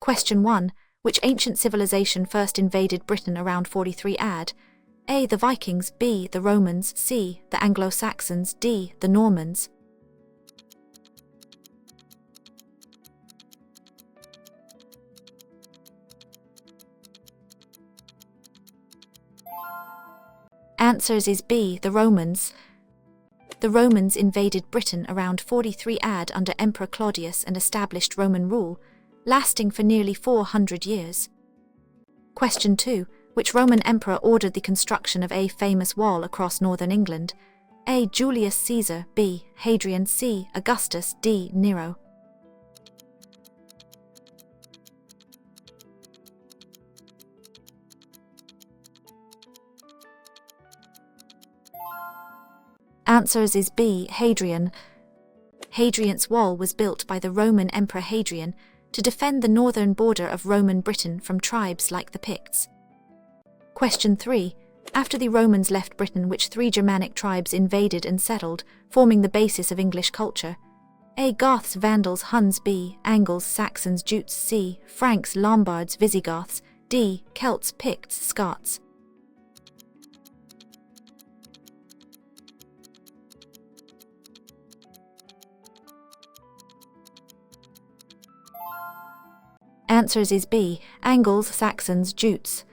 Question 1. Which ancient civilization first invaded Britain around 43 AD? A. The Vikings, B. The Romans, C. The Anglo-Saxons, D. The Normans. Answers is B. The Romans. The Romans invaded Britain around 43 AD under Emperor Claudius and established Roman rule, lasting for nearly 400 years. Question 2. Which Roman emperor ordered the construction of a famous wall across northern England? A. Julius Caesar, B. Hadrian, C. Augustus, D. Nero. Answers is B. Hadrian. Hadrian's wall was built by the Roman Emperor Hadrian to defend the northern border of Roman Britain from tribes like the Picts. Question 3. After the Romans left Britain, which 3 Germanic tribes invaded and settled, forming the basis of English culture? A. Goths, Vandals, Huns, B. Angles, Saxons, Jutes, C. Franks, Lombards, Visigoths, D. Celts, Picts, Scots. Answers is B. Angles, Saxons, Jutes.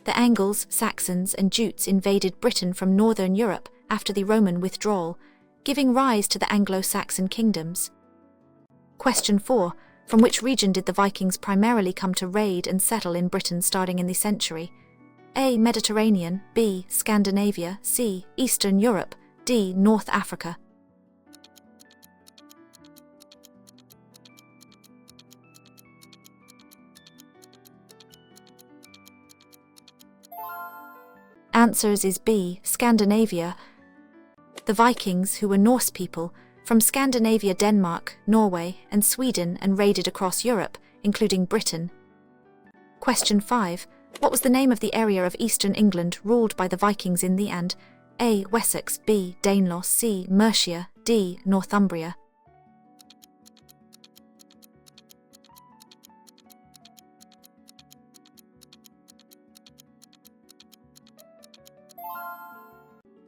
The Angles, Saxons, and Jutes invaded Britain from northern Europe after the Roman withdrawal, giving rise to the Anglo-Saxon kingdoms. Question 4. From which region did the Vikings primarily come to raid and settle in Britain starting in the century? A. Mediterranean, B. Scandinavia, C. Eastern Europe, D. North Africa. Answers is B. Scandinavia. The Vikings, who were Norse people, from Scandinavia, Denmark, Norway, and Sweden, and raided across Europe, including Britain. Question 5. What was the name of the area of eastern England ruled by the Vikings in the end? A. Wessex, B. Danelaw, C. Mercia, D. Northumbria.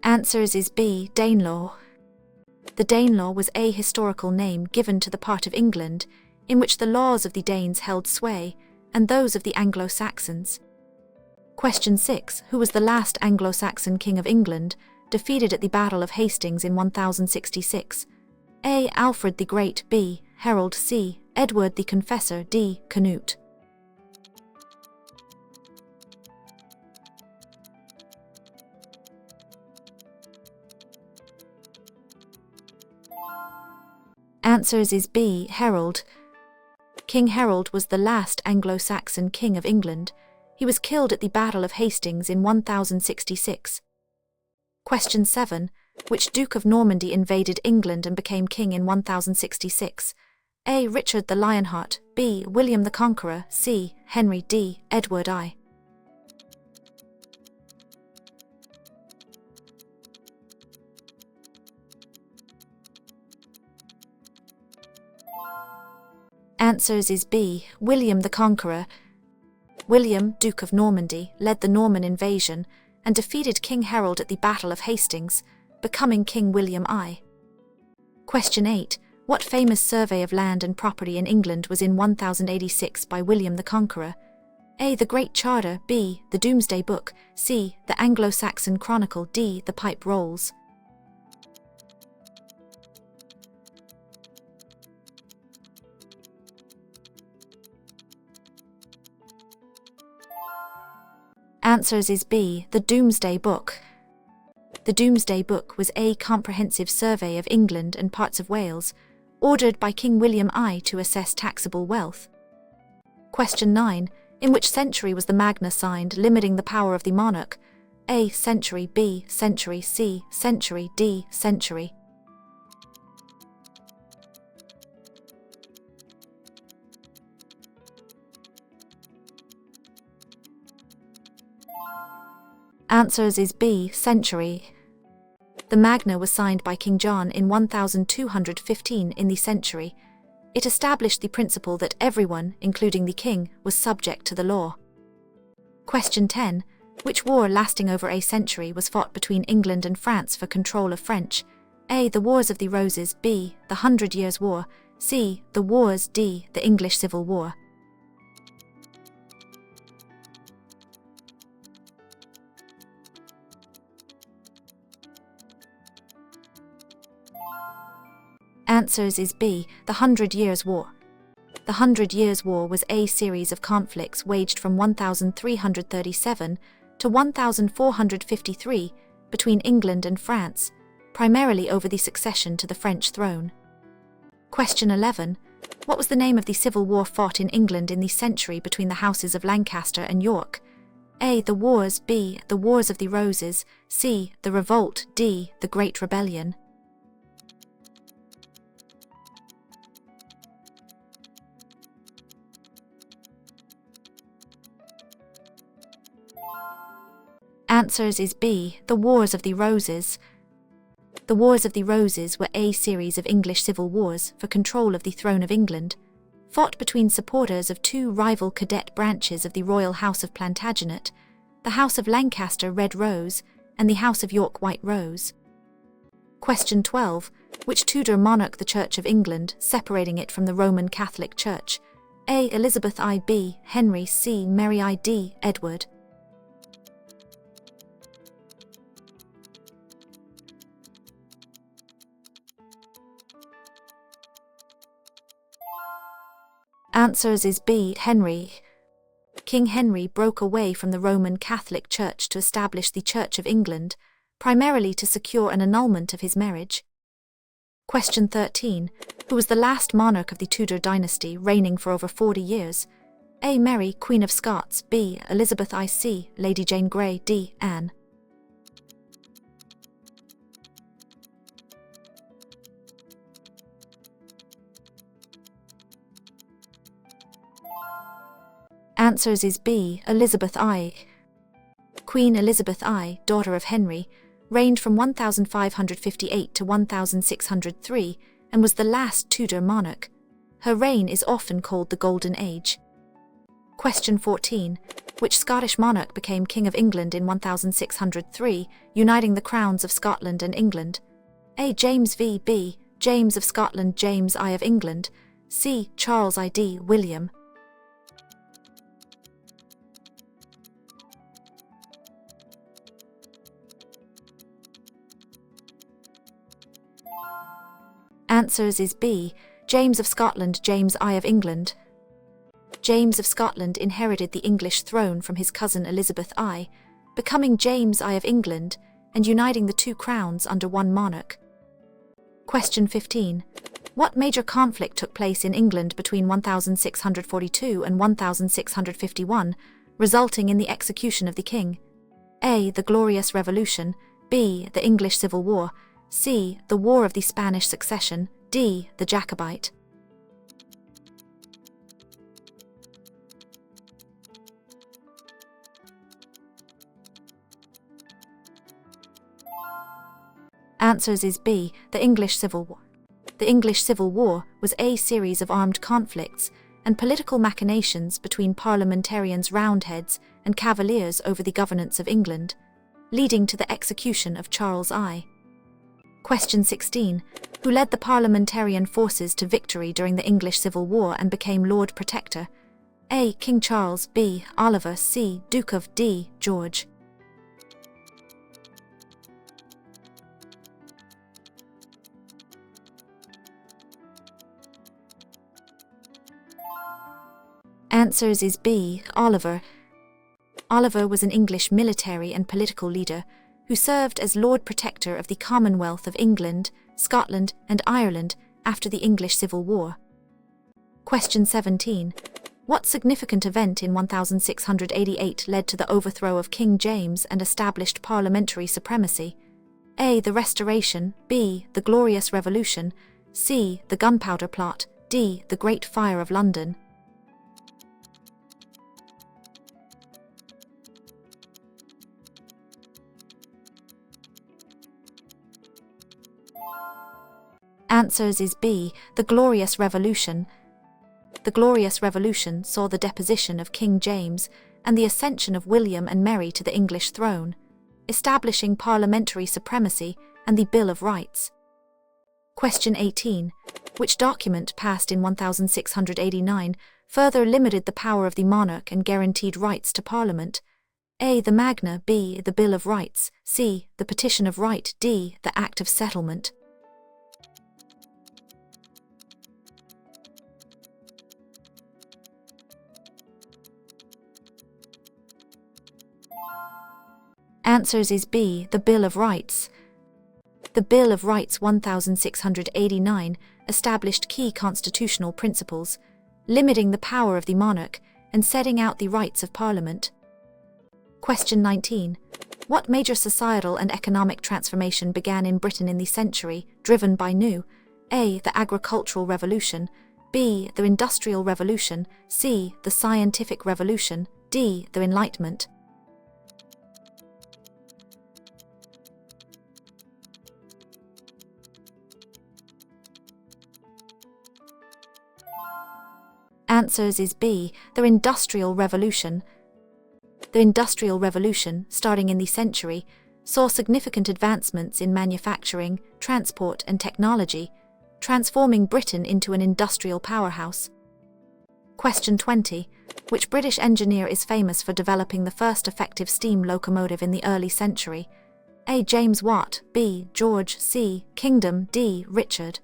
Answers is B. Danelaw. The Danelaw was a historical name given to the part of England in which the laws of the Danes held sway, and those of the Anglo-Saxons. Question 6. Who was the last Anglo-Saxon king of England, defeated at the Battle of Hastings in 1066? A. Alfred the Great, B. Harold, C. Edward the Confessor, D. Canute. Answers is B. Harold. King Harold was the last Anglo-Saxon king of England. He was killed at the Battle of Hastings in 1066. Question 7. Which Duke of Normandy invaded England and became king in 1066? A. Richard the Lionheart, B. William the Conqueror, C. Henry, D. Edward I. Answers is B. William the Conqueror. William, Duke of Normandy, led the Norman invasion and defeated King Harold at the Battle of Hastings, becoming King William I. Question 8. What famous survey of land and property in England was in 1086 by William the Conqueror? A. The Great Charter, B. The Domesday Book, C. The Anglo-Saxon Chronicle, D. The Pipe Rolls. Answers is B. The Domesday Book. The Domesday Book was a comprehensive survey of England and parts of Wales, ordered by King William I to assess taxable wealth. Question 9. In which century was the Magna signed, limiting the power of the monarch? A. Century, B. Century, C. Century, D. Century. Answers is B. Century. The Magna was signed by King John in 1215 in the century. It established the principle that everyone, including the king, was subject to the law. Question 10. Which war lasting over a century was fought between England and France for control of French? A. The Wars of the Roses. B. The 100 Years' War. C. The Wars. D. The English Civil War. Answers is B. The 100 Years' War. The 100 Years' War was a series of conflicts waged from 1337 to 1453 between England and France, primarily over the succession to the French throne. Question 11. What was the name of the civil war fought in England in the century between the houses of Lancaster and York? A. The Wars. B. The Wars of the Roses. C. The Revolt. D. The Great Rebellion. Answers is B. The Wars of the Roses. The Wars of the Roses were a series of English civil wars for control of the throne of England, fought between supporters of two rival cadet branches of the royal House of Plantagenet, the House of Lancaster Red Rose and the House of York White Rose. Question 12. Which Tudor monarch the Church of England, separating it from the Roman Catholic Church? A. Elizabeth I. B. Henry. C. Mary I. D. Edward. Answers is B. Henry. King Henry broke away from the Roman Catholic Church to establish the Church of England, primarily to secure an annulment of his marriage. Question 13. Who was the last monarch of the Tudor dynasty, reigning for over 40 years? A. Mary, Queen of Scots. B. Elizabeth I. C. Lady Jane Grey. D. Anne. Answers is B. Elizabeth I. Queen Elizabeth I, daughter of Henry, reigned from 1558 to 1603 and was the last Tudor monarch. Her reign is often called the Golden Age. Question 14. Which Scottish monarch became King of England in 1603, uniting the crowns of Scotland and England? A. James V. B. James of Scotland. James I of England. C. Charles I. D. William. Answers is B. James of Scotland. James I of England. James of Scotland inherited the English throne from his cousin Elizabeth I, becoming James I of England and uniting the two crowns under one monarch. Question 15. What major conflict took place in England between 1642 and 1651, resulting in the execution of the king? A. The Glorious Revolution. B. The English Civil War. C. The War of the Spanish Succession. D. The Jacobite. Answers is B. The English Civil War. The English Civil War was a series of armed conflicts and political machinations between parliamentarians, Roundheads, and Cavaliers over the governance of England, leading to the execution of Charles I. Question 16. Who led the parliamentarian forces to victory during the English Civil War and became Lord Protector? A. King Charles. B. Oliver. C. Duke of D. George. Answers is B. Oliver. Oliver was an English military and political leader who served as Lord Protector of the Commonwealth of England, Scotland, and Ireland after the English Civil War. Question 17. What significant event in 1688 led to the overthrow of King James and established parliamentary supremacy? A. The Restoration. B. The Glorious Revolution. C. The Gunpowder Plot. D. The Great Fire of London. Answers is B. The Glorious Revolution. the Glorious Revolution saw the deposition of King James and the ascension of William and Mary to the English throne, establishing parliamentary supremacy and the Bill of Rights. Question 18. Which document passed in 1689 further limited the power of the monarch and guaranteed rights to Parliament? A. The Magna, B. The Bill of Rights, C. The Petition of Right, D. The Act of Settlement. Answers is B. The Bill of Rights. The Bill of Rights 1689 established key constitutional principles, limiting the power of the monarch and setting out the rights of Parliament. Question 19. What major societal and economic transformation began in Britain in the century, driven by new? A. The Agricultural Revolution, B. The Industrial Revolution, C. The Scientific Revolution, D. The Enlightenment. Answers is B. The Industrial Revolution. The Industrial Revolution, starting in the century, saw significant advancements in manufacturing, transport and technology, transforming Britain into an industrial powerhouse. Question 20. Which British engineer is famous for developing the first effective steam locomotive in the early century? A. James Watt, B. George, C. Kingdom, D. Richard.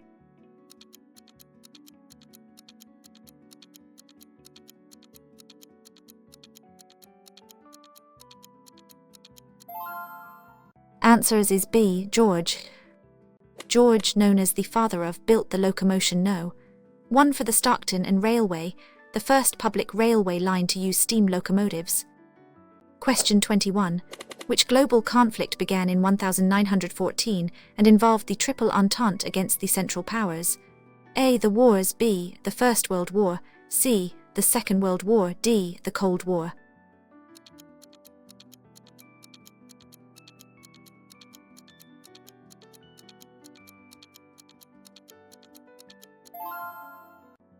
Answers is B. George. George, known as the father of, built the locomotion No. 1 for the Stockton and Railway, the first public railway line to use steam locomotives. Question 21. Which global conflict began in 1914 and involved the Triple Entente against the Central Powers? A. The Wars, B. The First World War, C. The Second World War, D. The Cold War.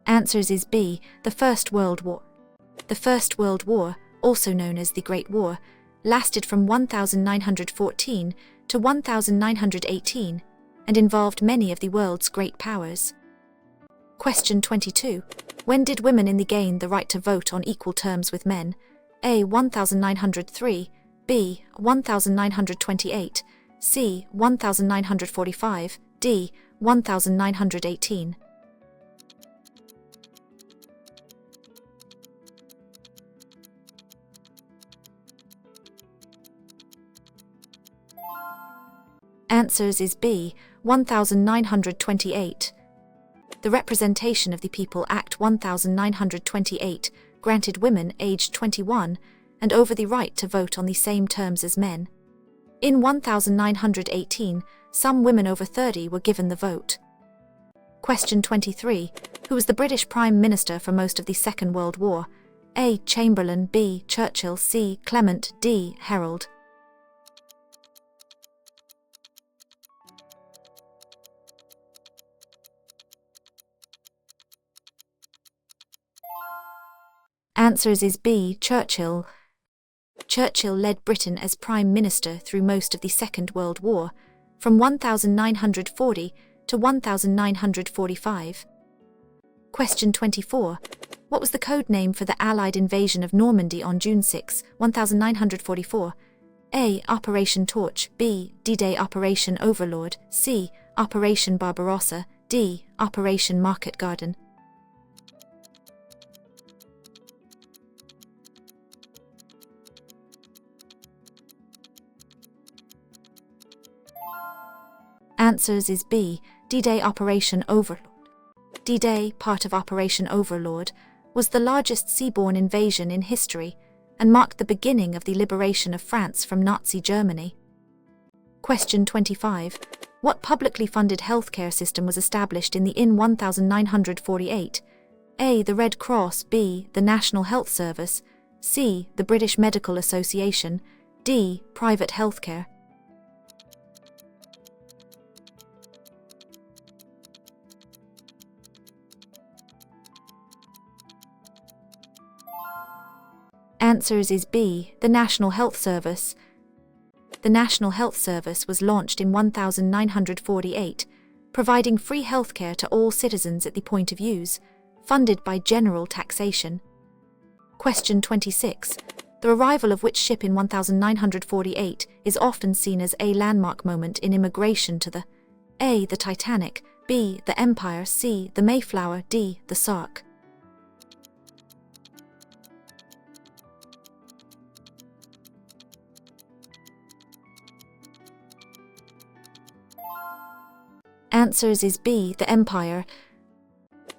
Answers is B. The First World War. The First World War, also known as the Great War, lasted from 1914 to 1918 and involved many of the world's great powers. Question 22. When did women gain the right to vote on equal terms with men? A. 1903, B. 1928, C. 1945, D. 1918. Answers is B. 1928. The Representation of the People Act 1928 granted women aged 21 and over the right to vote on the same terms as men. In 1918, some women over 30 were given the vote. Question 23. Who was the British Prime Minister for most of the Second World War? A. Chamberlain, B. Churchill, C. Clement, D. Herald. Answers is B. Churchill. Churchill led Britain as Prime Minister through most of the Second World War, from 1940 to 1945. Question 24. What was the code name for the Allied invasion of Normandy on June 6, 1944? A. Operation Torch, B. D-Day Operation Overlord, C. Operation Barbarossa, D. Operation Market Garden. Answers is B. D-Day Operation Overlord. D-Day, part of Operation Overlord, was the largest seaborne invasion in history and marked the beginning of the liberation of France from Nazi Germany. Question 25. What publicly funded healthcare system was established in 1948? A. The Red Cross, B. The National Health Service, C. The British Medical Association, D. Private healthcare. Answers is B, the National Health Service. The National Health Service was launched in 1948, providing free healthcare to all citizens at the point of use, funded by general taxation. Question 26. The arrival of which ship in 1948 is often seen as a landmark moment in immigration to the A. the Titanic, B. the Empire, C. the Mayflower, D. the Sark. Answers is B. the Empire.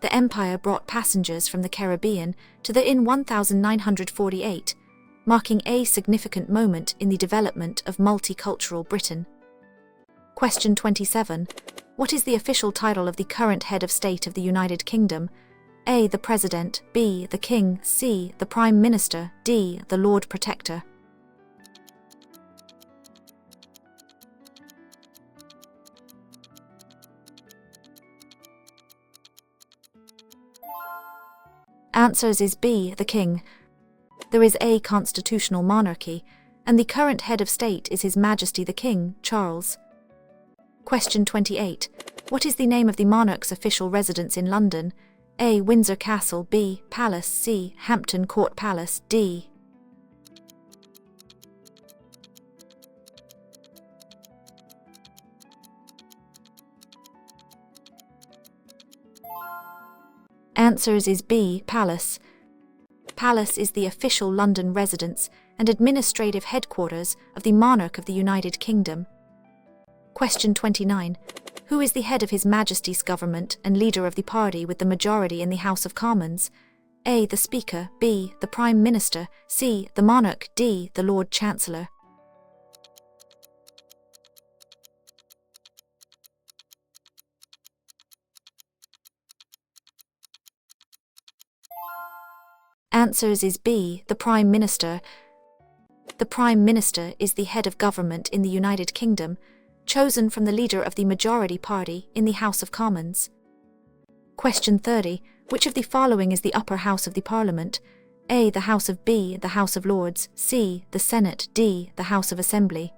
The Empire brought passengers from the Caribbean to the in 1948, marking a significant moment in the development of multicultural Britain. Question 27. What is the official title of the current head of state of the United Kingdom? A. the President, B. the King, C. the Prime Minister, D. the Lord Protector. Answers is B. the King. There is a constitutional monarchy, and the current head of state is His Majesty the King, Charles. Question 28. What is the name of the monarch's official residence in London? A. Windsor Castle, B. Palace, C. Hampton Court Palace, D. Answers is B. Palace. Palace is the official London residence and administrative headquarters of the monarch of the United Kingdom. Question 29. Who is the head of His Majesty's government and leader of the party with the majority in the House of Commons? A. the Speaker, B. the Prime Minister, C. the Monarch, D. the Lord Chancellor. Answers is B. the Prime Minister. The Prime Minister is the head of government in the United Kingdom, chosen from the leader of the majority party in the House of Commons. Question 30. Which of the following is the upper house of the Parliament? A. the House of B. the House of Lords, C. the Senate, D. the House of Assembly.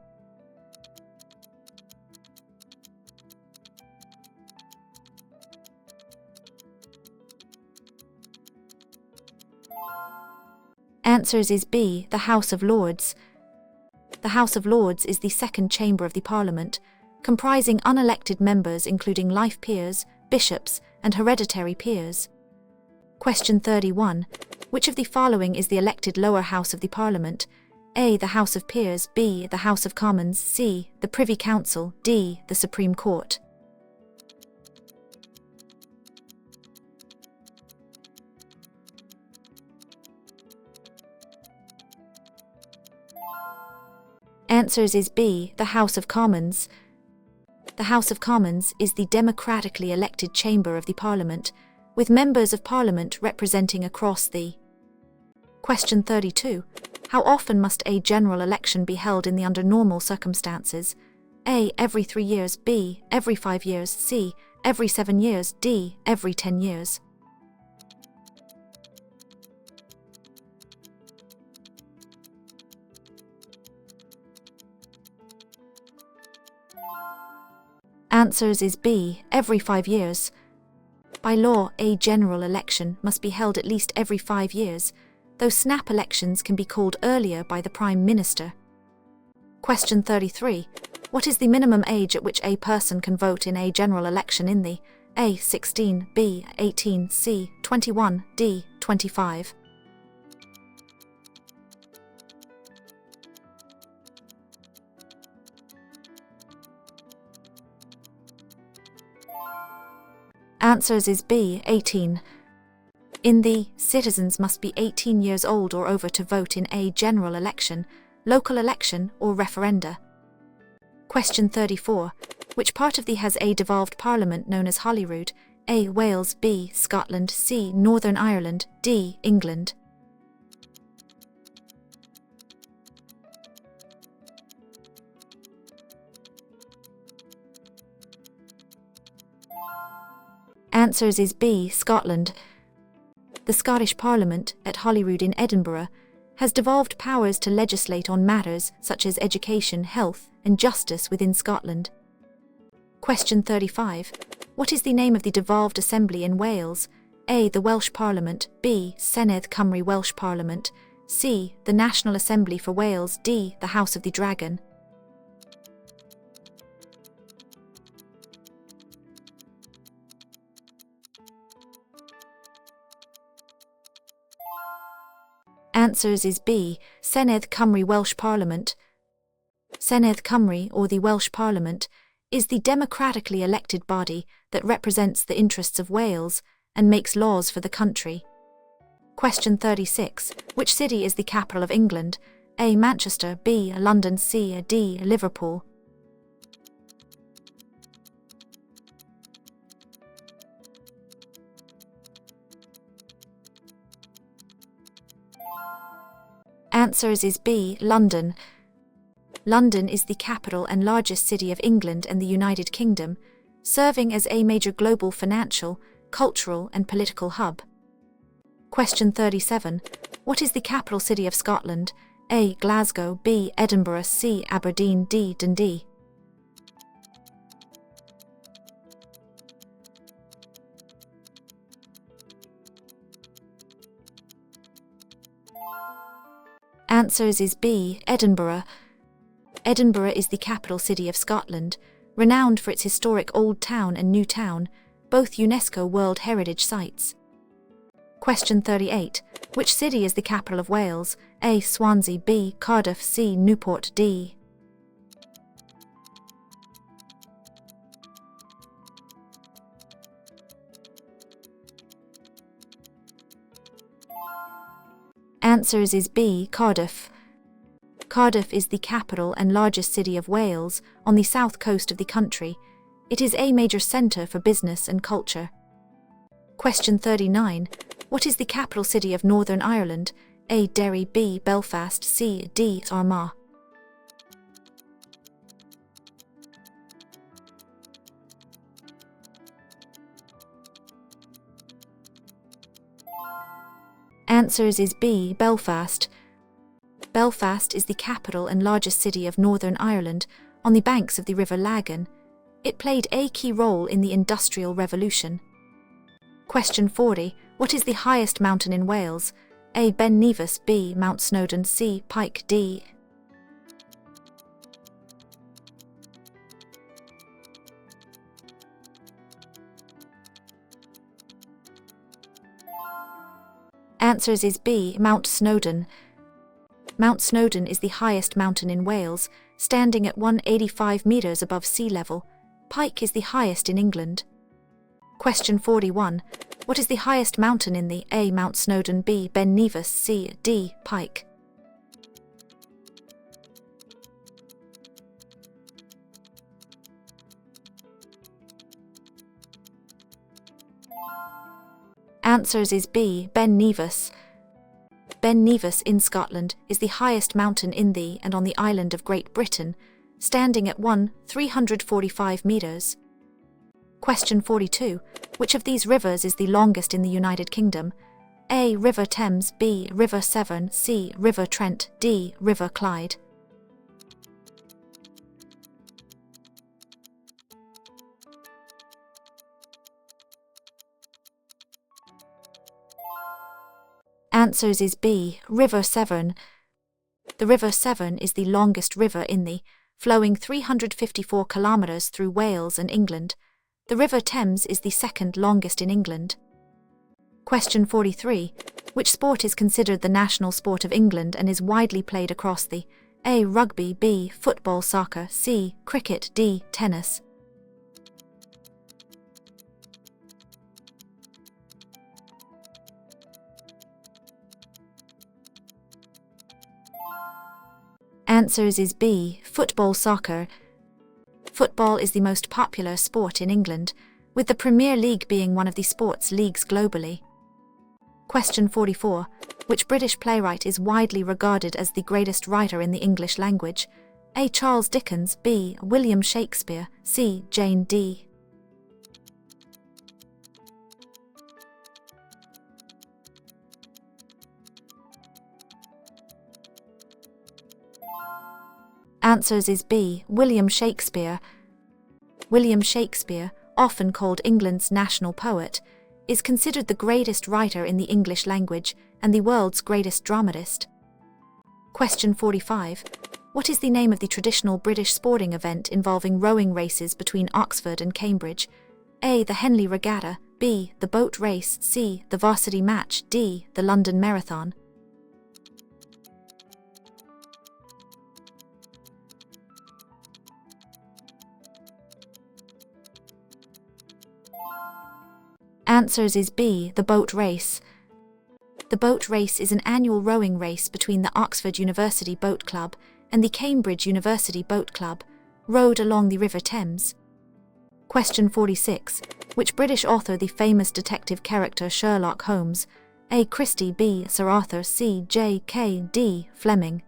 Answers is B. the House of Lords. The House of Lords is the second chamber of the Parliament, comprising unelected members including life peers, bishops, and hereditary peers. Question 31. Which of the following is the elected lower house of the Parliament? A. the House of Peers, B. the House of Commons, C. the Privy Council, D. the Supreme Court. Answers is B. the House of Commons. The House of Commons is the democratically elected chamber of the Parliament, with members of Parliament representing across the. Question 32. How often must a general election be held in the under normal circumstances? A. Every 3 years, B. Every 5 years, C. Every 7 years, D. Every 10 years. Answers is B. Every 5 years. By law, a general election must be held at least every 5 years, though snap elections can be called earlier by the Prime Minister. Question 33. What is the minimum age at which a person can vote in a general election in the A. 16, B. 18, C. 21, D. 25? Answers is B. 18. In the, citizens must be 18 years old or over to vote in a general election, local election, or referenda. Question 34. Which part of the has a devolved parliament known as Holyrood? A. Wales, B. Scotland, C. Northern Ireland, D. England. Answers is B. Scotland. The Scottish Parliament, at Holyrood in Edinburgh, has devolved powers to legislate on matters such as education, health, and justice within Scotland. Question 35. What is the name of the devolved assembly in Wales? A. The Welsh Parliament. B. Senedd Cymru Welsh Parliament. C. The National Assembly for Wales. D. The House of the Dragon. Answers is B. Senedd Cymru Welsh Parliament. Senedd Cymru, or the Welsh Parliament, is the democratically elected body that represents the interests of Wales and makes laws for the country. Question 36. Which city is the capital of England? A. Manchester. B. London. C. D. Liverpool. Answers is B. London. London is the capital and largest city of England and the United Kingdom, serving as a major global financial, cultural, and political hub. Question 37. What is the capital city of Scotland? A. Glasgow. B. Edinburgh. C. Aberdeen. D. Dundee. Answers is B. Edinburgh. Edinburgh is the capital city of Scotland, renowned for its historic Old Town and New Town, both UNESCO World Heritage Sites. Question 38. Which city is the capital of Wales? A. Swansea. B. Cardiff. C. Newport. D. Answers is B. Cardiff. Cardiff is the capital and largest city of Wales on the south coast of the country. It is a major centre for business and culture. Question 39. What is the capital city of Northern Ireland? A. Derry. B. Belfast. C. D. Armagh. Answers is B. Belfast. Belfast is the capital and largest city of Northern Ireland on the banks of the River Lagan. It played a key role in the Industrial Revolution. Question 40. What is the highest mountain in Wales? A. Ben Nevis. B. Mount Snowdon. C. Pike. D. Answers is B. Mount Snowdon. Mount Snowdon is the highest mountain in Wales, standing at 185 metres above sea level. Pike is the highest in England. Question 41. What is the highest mountain in the A. Mount Snowdon. B. Ben Nevis. C. D. Pike. Answers is B. Ben Nevis. Ben Nevis in Scotland is the highest mountain in the and on the island of Great Britain, standing at 345 metres. Question 42. Which of these rivers is the longest in the United Kingdom? A. River Thames. B. River Severn. C. River Trent. D. River Clyde. Answers is B. River Severn. The River Severn is the longest river in the, flowing 354 kilometres through Wales and England. The River Thames is the second longest in England. Question 43. Which sport is considered the national sport of England and is widely played across the A. Rugby. B. Football. Soccer. C. Cricket. D. Tennis. Answers is B. Football. Soccer. Football is the most popular sport in England, with the Premier League being one of the sports leagues globally. Question 44. Which British playwright is widely regarded as the greatest writer in the English language? A. Charles Dickens. B. William Shakespeare. C. Jane D. Answers is B. William Shakespeare. William Shakespeare, often called England's national poet, is considered the greatest writer in the English language and the world's greatest dramatist. Question 45. What is the name of the traditional British sporting event involving rowing races between Oxford and Cambridge? A. The Henley Regatta, B. The boat race, C. The varsity match, D. The London Marathon. Answers is B. The boat race. The boat race is an annual rowing race between the Oxford University Boat Club and the Cambridge University Boat Club, rowed along the River Thames. Question 46. Which British author the famous detective character Sherlock Holmes? A. Christie, B. Sir Arthur, C. J.K., D. Fleming.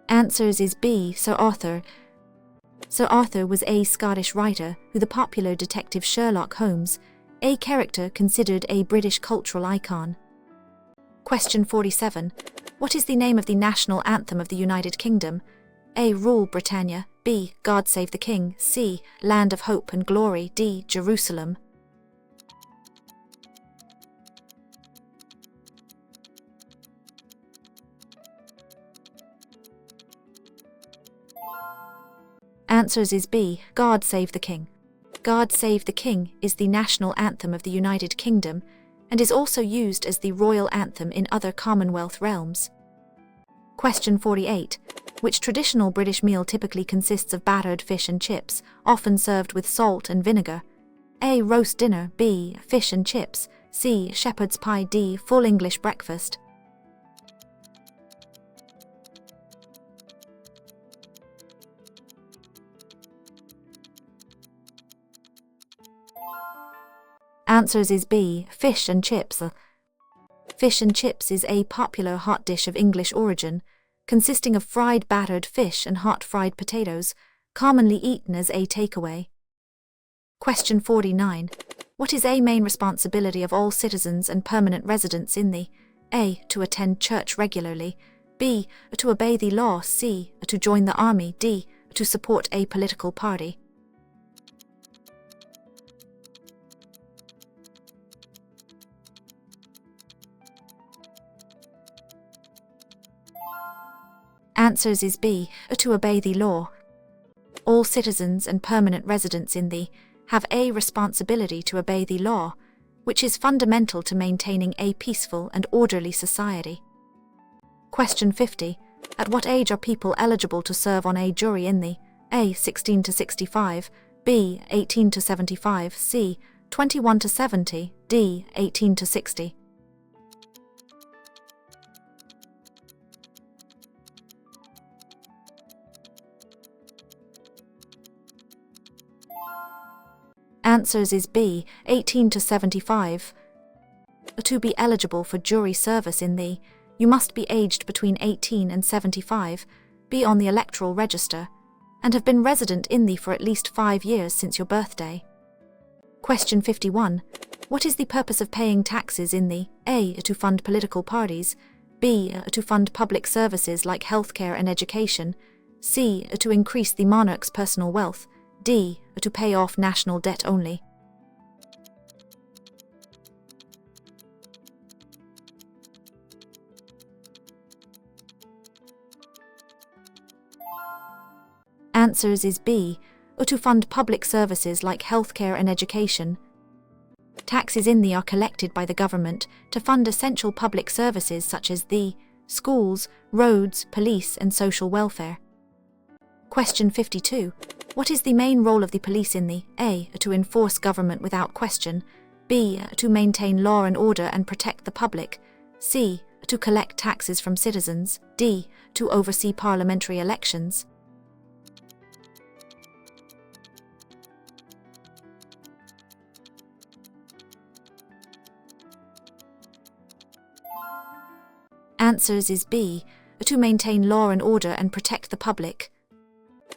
Answers is B. Sir Arthur. Sir Arthur was a Scottish writer who the popular detective Sherlock Holmes, a character considered a British cultural icon. Question 47. What is the name of the national anthem of the United Kingdom? A. Rule Britannia, B. God Save the King, C. Land of Hope and Glory, D. Jerusalem. Answers is B. God Save the King. God Save the King is the national anthem of the United Kingdom and is also used as the royal anthem in other Commonwealth realms. Question 48. Which traditional British meal typically consists of battered fish and chips, often served with salt and vinegar? A. Roast dinner, B. Fish and chips, C. Shepherd's pie, D. Full English breakfast. Answers is B. Fish and chips. Fish and chips is a popular hot dish of English origin, consisting of fried battered fish and hot fried potatoes, commonly eaten as a takeaway. Question 49. What is a main responsibility of all citizens and permanent residents in the A. To attend church regularly, B. To obey the law, C. To join the army, D. To support a political party? Answers is B. To obey the law. All citizens and permanent residents in the have a responsibility to obey the law, which is fundamental to maintaining a peaceful and orderly society. Question 50. At what age are people eligible to serve on a jury in the A. 16 to 65, B. 18 to 75, C. 21 to 70, D. 18 to 60? Answers is B. 18 to 75. To be eligible for jury service in the, you must be aged between 18 and 75, be on the electoral register, and have been resident in the for at least 5 years since your birthday. Question 51. What is the purpose of paying taxes in the A. To fund political parties, B. To fund public services like healthcare and education, C. To increase the monarch's personal wealth, D. To pay off national debt only? Answers is B. To fund public services like healthcare and education. Taxes in the are collected by the government to fund essential public services such as the schools, roads, police and social welfare. Question 52. What is the main role of the police in the A. To enforce government without question, B. To maintain law and order and protect the public, C. To collect taxes from citizens, D. To oversee parliamentary elections? Answers is B. To maintain law and order and protect the public.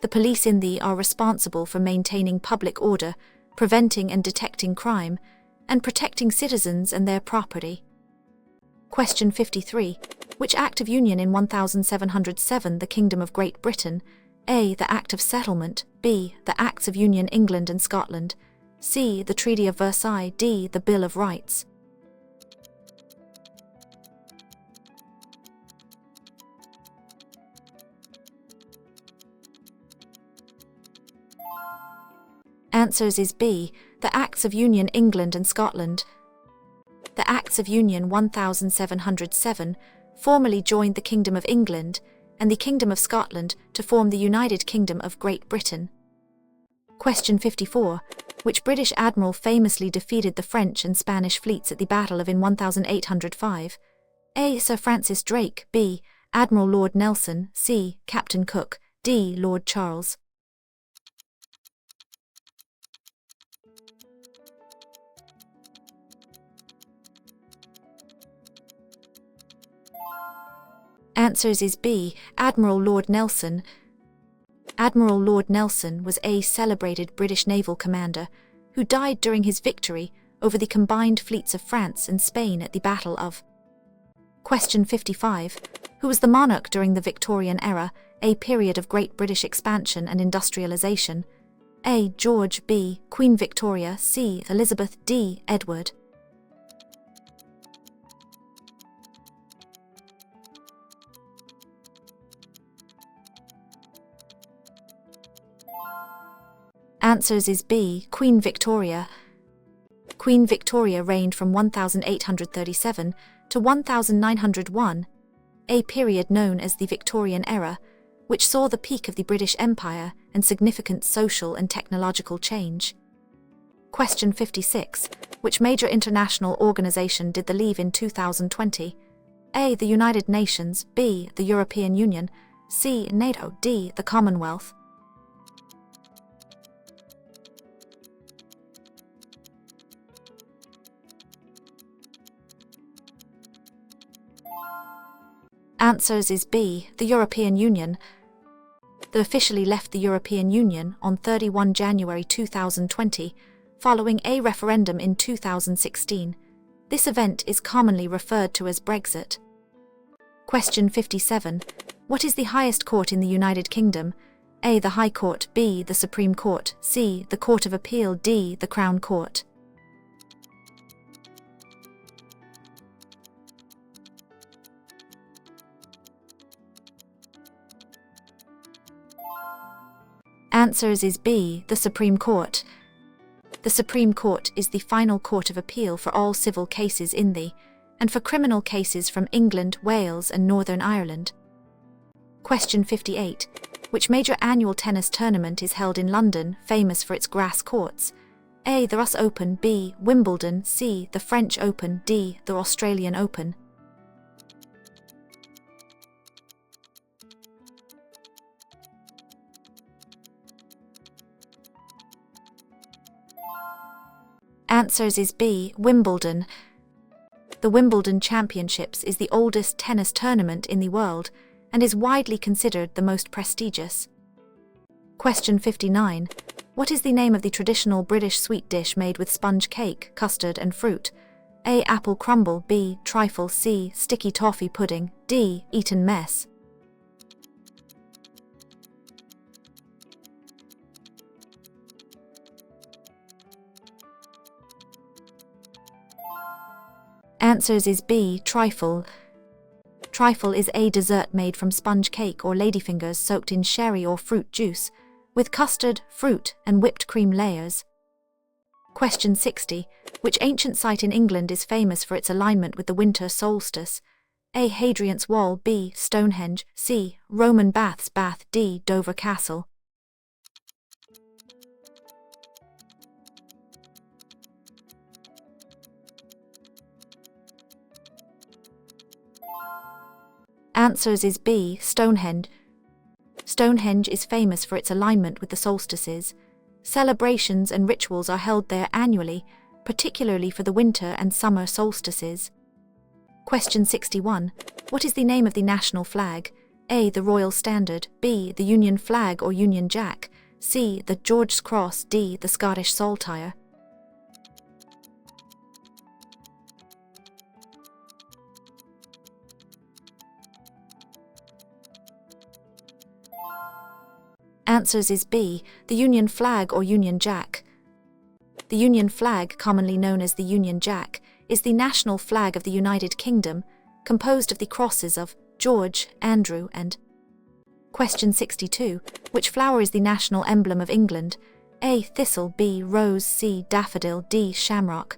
The police in the are responsible for maintaining public order, preventing and detecting crime, and protecting citizens and their property. Question 53. Which Act of Union in 1707 the Kingdom of Great Britain? A. The Act of Settlement. B. The Acts of Union England and Scotland. C. The Treaty of Versailles. D. The Bill of Rights. Answers is B. The Acts of Union England and Scotland. The Acts of Union 1707 formally joined the Kingdom of England and the Kingdom of Scotland to form the United Kingdom of Great Britain. Question 54. Which British admiral famously defeated the French and Spanish fleets at the Battle of in 1805? A. Sir Francis Drake. B. Admiral Lord Nelson. C. Captain Cook. D. Lord Charles. Answers is B. Admiral Lord Nelson. Admiral Lord Nelson was a celebrated British naval commander who died during his victory over the combined fleets of France and Spain at the Battle of. Question 55. Who was the monarch during the Victorian era, a period of great British expansion and industrialization? A. George. B. Queen Victoria. C. Elizabeth. D. Edward. Answers is B. Queen Victoria. Queen Victoria reigned from 1837 to 1901, a period known as the Victorian era, which saw the peak of the British Empire and significant social and technological change. Question 56. Which major international organization did the leave in 2020? A. The United Nations. B. The European Union. C. NATO. D. The Commonwealth. Answers is B. The European Union. They officially left the European Union on 31 January 2020, following a referendum in 2016. This event is commonly referred to as Brexit. Question 57. What is the highest court in the United Kingdom? A. The High Court. B. The Supreme Court. C. The Court of Appeal. D. The Crown Court. Answers is B. The Supreme Court. The Supreme Court is the final court of appeal for all civil cases in the, and for criminal cases from England, Wales and Northern Ireland. Question 58. Which major annual tennis tournament is held in London, famous for its grass courts? A. The US Open. B. Wimbledon. C. The French Open. D. The Australian Open. Answers is B. Wimbledon. The Wimbledon Championships is the oldest tennis tournament in the world and is widely considered the most prestigious. Question 59. What is the name of the traditional British sweet dish made with sponge cake, custard and fruit? A. Apple crumble. B. Trifle. C. Sticky toffee pudding. D. Eton mess. Answers is B. Trifle. Trifle is a dessert made from sponge cake or ladyfingers soaked in sherry or fruit juice, with custard, fruit, and whipped cream layers. Question 60. Which ancient site in England is famous for its alignment with the winter solstice? A. Hadrian's Wall. B. Stonehenge. C. Roman Baths. Bath. D. Dover Castle. Answers is B. Stonehenge. Stonehenge is famous for its alignment with the solstices. Celebrations and rituals are held there annually, particularly for the winter and summer solstices. Question 61. What is the name of the national flag? A. The Royal Standard. B. The Union Flag or Union Jack. C. The George's Cross, D. The Scottish Saltire. Answers is B. The Union flag or Union Jack. The Union flag, commonly known as the Union Jack, is the national flag of the United Kingdom, composed of the crosses of George, Andrew, and. Question 62. Which flower is the national emblem of England? A. Thistle, B. Rose, C. Daffodil, D. Shamrock.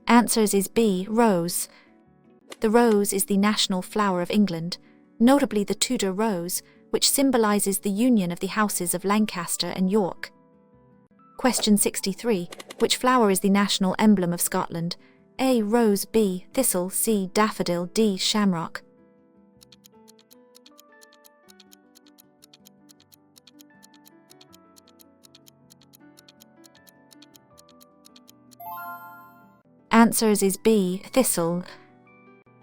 Answers is B. Rose. The rose is the national flower of England, notably the Tudor rose, which symbolises the union of the houses of Lancaster and York. Question 63. Which flower is the national emblem of Scotland? A. Rose, B. Thistle, C. Daffodil, D. Shamrock. Answers is B. Thistle.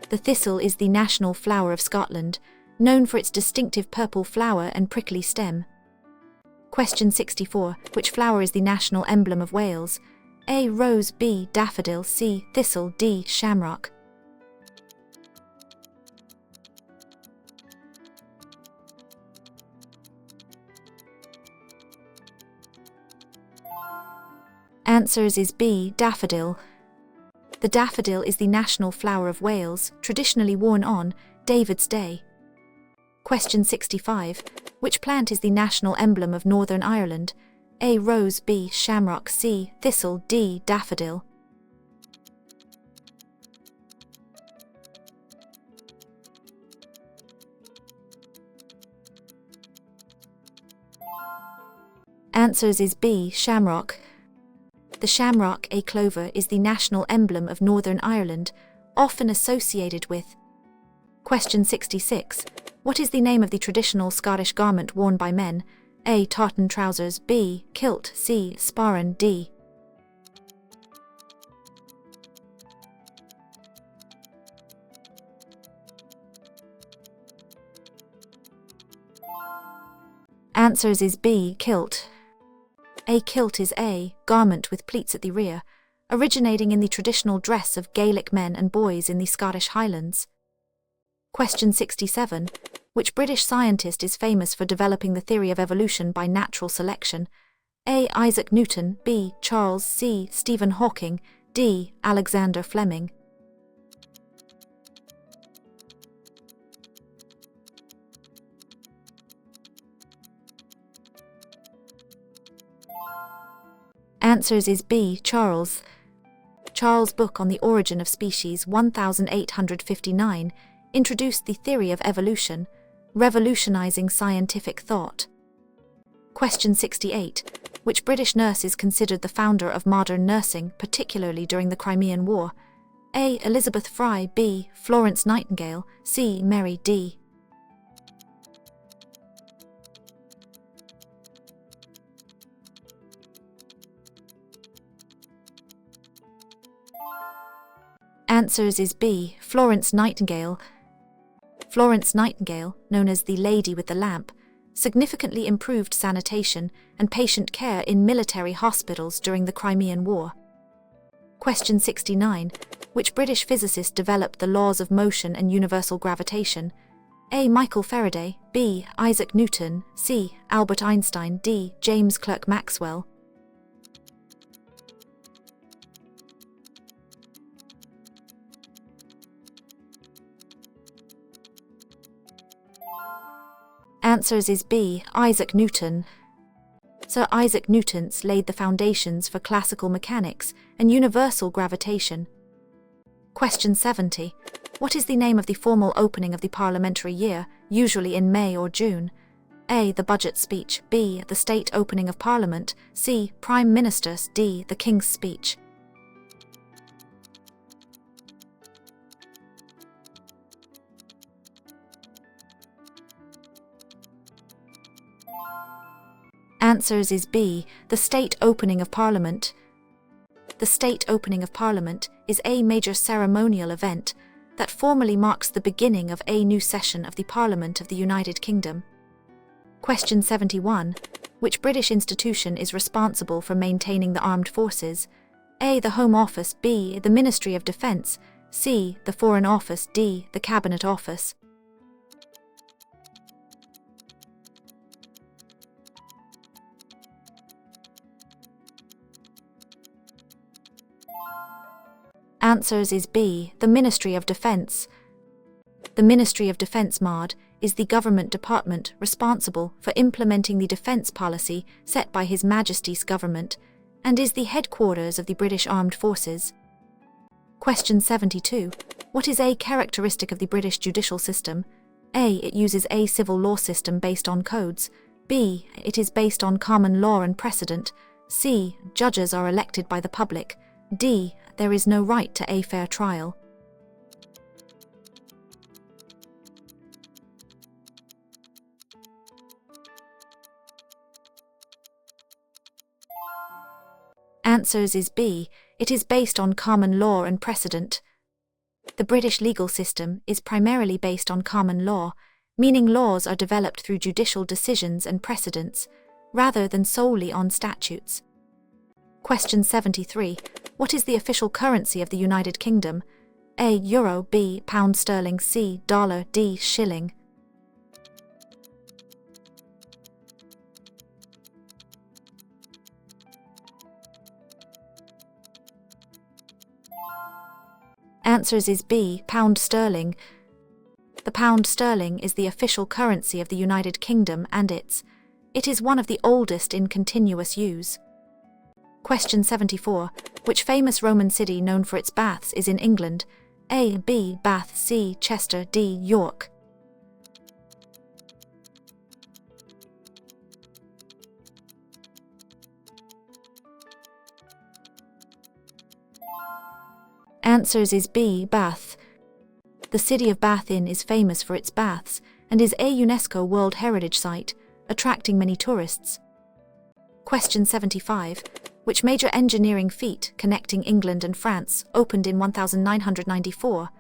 The thistle is the national flower of Scotland, known for its distinctive purple flower and prickly stem. Question 64. Which flower is the national emblem of Wales? A. Rose, B. Daffodil, C. Thistle, D. Shamrock. Answers is B. Daffodil. The daffodil is the national flower of Wales, traditionally worn on David's Day. Question 65. Which plant is the national emblem of Northern Ireland? A. Rose, B. Shamrock, C. Thistle, D. Daffodil. Answers is B. Shamrock. The shamrock, a clover, is the national emblem of Northern Ireland, often associated with. Question 66. What is the name of the traditional Scottish garment worn by men? A. Tartan trousers, B. Kilt, C. Sparran, D. Answers is B. Kilt. A kilt is a garment with pleats at the rear, originating in the traditional dress of Gaelic men and boys in the Scottish Highlands. Question 67. Which British scientist is famous for developing the theory of evolution by natural selection? A. Isaac Newton, B. Charles, C. Stephen Hawking, D. Alexander Fleming. Answers is B. Charles. Charles' book on the origin of species 1859 introduced the theory of evolution, revolutionizing scientific thought. Question 68. Which British nurse is considered the founder of modern nursing, particularly during the Crimean War? A. Elizabeth Fry, B. Florence Nightingale, C. Mary D. Answers is B. Florence Nightingale. Florence Nightingale, known as the Lady with the Lamp, significantly improved sanitation and patient care in military hospitals during the Crimean War. Question 69. Which British physicist developed the laws of motion and universal gravitation? A. Michael Faraday, B. Isaac Newton, C. Albert Einstein, D. James Clerk Maxwell. Answers is B. Isaac Newton. Sir Isaac Newton laid the foundations for classical mechanics and universal gravitation. Question 70. What is the name of the formal opening of the parliamentary year, usually in May or June? A. The budget speech, B. The state opening of Parliament, C. Prime Minister, D. The King's speech. Answers is B. The state opening of Parliament. The state opening of Parliament is a major ceremonial event that formally marks the beginning of a new session of the Parliament of the United Kingdom. Question 71. Which British institution is responsible for maintaining the armed forces? A. The Home Office. B. The Ministry of Defence. C. The Foreign Office. D. The Cabinet Office. Answers is B. The Ministry of Defence. The Ministry of Defence (MAD) is the government department responsible for implementing the defence policy set by His Majesty's government and is the headquarters of the British Armed Forces. Question 72. What is a characteristic of the British judicial system? A. It uses a civil law system based on codes. B. It is based on common law and precedent. C. Judges are elected by the public. D. There is no right to a fair trial. Answers is B. It is based on common law and precedent. The British legal system is primarily based on common law, meaning laws are developed through judicial decisions and precedents, rather than solely on statutes. Question 73. What is the official currency of the United Kingdom? A. Euro. B. Pound sterling. C. Dollar. D. Shilling. Answers is B. Pound sterling. The pound sterling is the official currency of the United Kingdom and it is one of the oldest in continuous use. Question 74. Which famous Roman city known for its baths is in England? A. B. Bath. C. Chester. D. York. Answers is B. Bath. The city of Bath is famous for its baths and is a UNESCO World Heritage Site, attracting many tourists. Question 75. Which major engineering feat connecting England and France opened in 1994?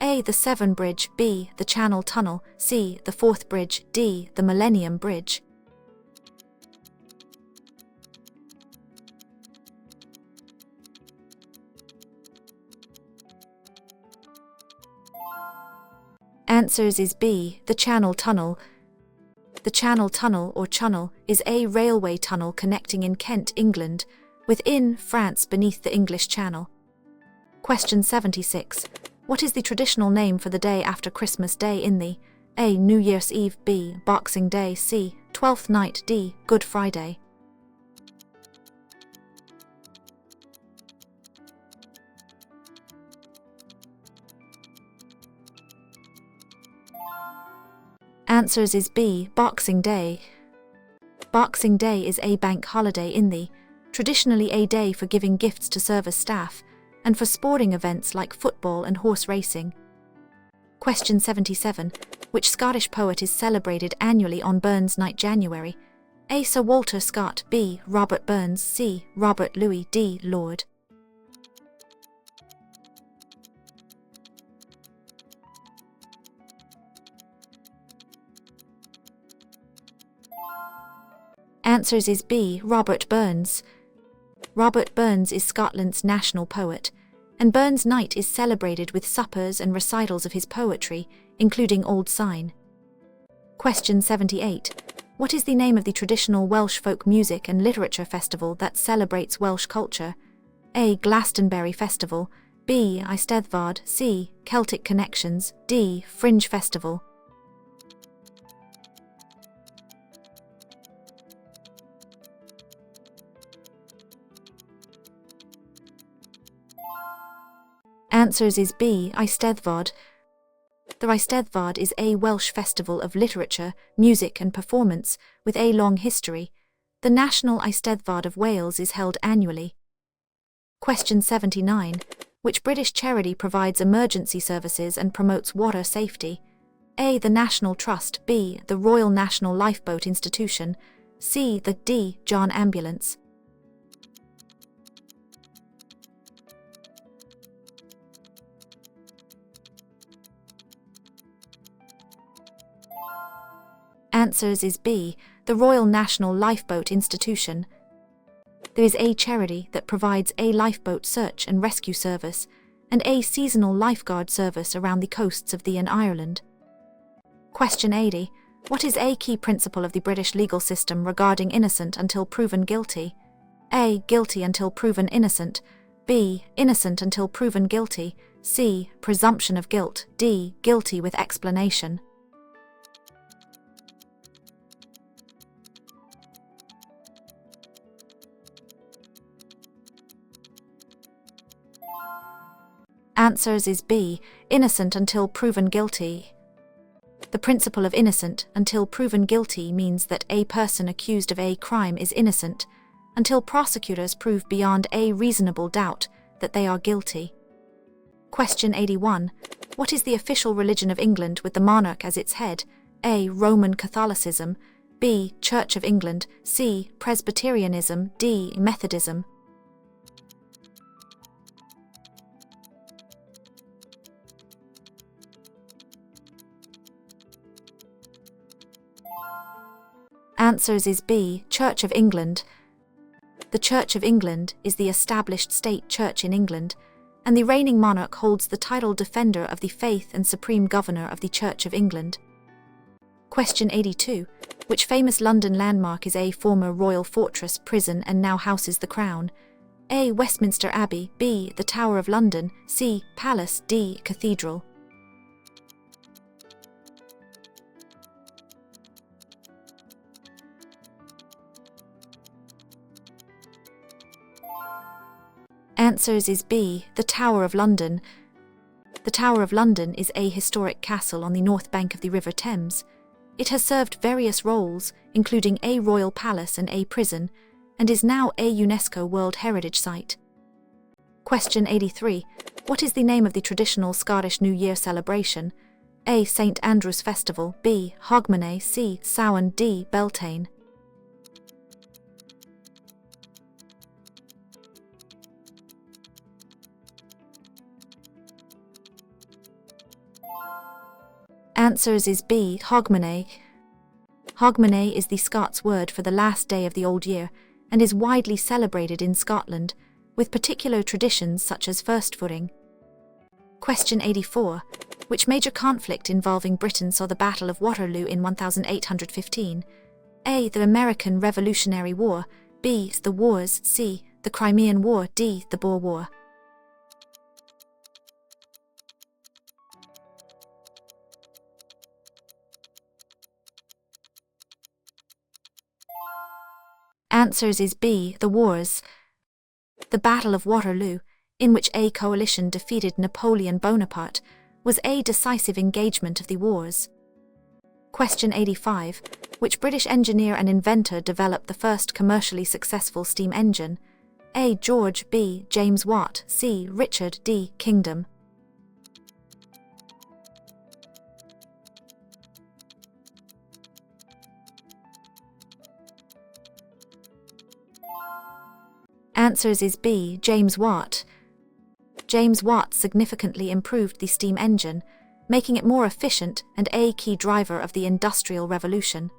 A. The Severn Bridge. B. The Channel Tunnel. C. The Forth Bridge. D. The Millennium Bridge. Answers is B. The Channel Tunnel. The Channel Tunnel or Channel is a railway tunnel connecting in Kent, England, within France beneath the English Channel. Question 76. What is the traditional name for the day after Christmas Day in the A. New Year's Eve. B. Boxing Day. C. Twelfth Night. D. Good Friday. Answers is B. Boxing Day. Boxing Day is a bank holiday in the traditionally a day for giving gifts to service staff and for sporting events like football and horse racing. Question 77. Which Scottish poet is celebrated annually on Burns Night, January? A. Sir Walter Scott. B. Robert Burns. C. Robert Louis. D. Lord. Answers is B. Robert Burns. Robert Burns is Scotland's national poet, and Burns Night is celebrated with suppers and recitals of his poetry, including Old Sign. Question 78. What is the name of the traditional Welsh folk music and literature festival that celebrates Welsh culture? A. Glastonbury Festival. B. Eisteddfod. C. Celtic Connections. D. Fringe Festival. Answers is B. Eisteddfod. The Eisteddfod is a Welsh festival of literature, music and performance with a long history. The National Eisteddfod of Wales is held annually. Question 79. Which British charity provides emergency services and promotes water safety? A. The National Trust. B. The Royal National Lifeboat Institution. C. The D. John Ambulance. Answers is B, the Royal National Lifeboat Institution. There is a charity that provides a lifeboat search and rescue service and a seasonal lifeguard service around the coasts of and Ireland. Question 80. What is a key principle of the British legal system regarding innocent until proven guilty? A. Guilty until proven innocent. B. Innocent until proven guilty. C. Presumption of guilt. D. Guilty with explanation. Answers is B. Innocent until proven guilty. The principle of innocent until proven guilty means that a person accused of a crime is innocent until prosecutors prove beyond a reasonable doubt that they are guilty. Question 81. What is the official religion of England with the monarch as its head? A. Roman Catholicism. B. Church of England. C. Presbyterianism. D. Methodism. Answers is B. Church of England. The Church of England is the established state church in England, and the reigning monarch holds the title Defender of the Faith and Supreme Governor of the Church of England. Question 82. Which famous London landmark is a former royal fortress, prison, and now houses the Crown? A. Westminster Abbey. B. The Tower of London. C. Palace. D. Cathedral. Answers is B. The Tower of London. The Tower of London is a historic castle on the north bank of the River Thames. It has served various roles, including a royal palace and a prison, and is now a UNESCO World Heritage Site. Question 83. What is the name of the traditional Scottish New Year celebration? A. St Andrew's Festival. B. Hogmanay. C. Samhain. D. Beltane. Answers is B. Hogmanay. Hogmanay is the Scots word for the last day of the old year and is widely celebrated in Scotland, with particular traditions such as first footing. Question 84. Which major conflict involving Britain saw the Battle of Waterloo in 1815? A. The American Revolutionary War. B. The Wars. C. The Crimean War. D. The Boer War. Answers is B. The Wars. The Battle of Waterloo, in which a coalition defeated Napoleon Bonaparte, was a decisive engagement of the wars. Question 85. Which British engineer and inventor developed the first commercially successful steam engine? A. George. B. James Watt. C. Richard. D. Kingdom. Answers is B. James Watt. James Watt significantly improved the steam engine, making it more efficient and a key driver of the Industrial Revolution.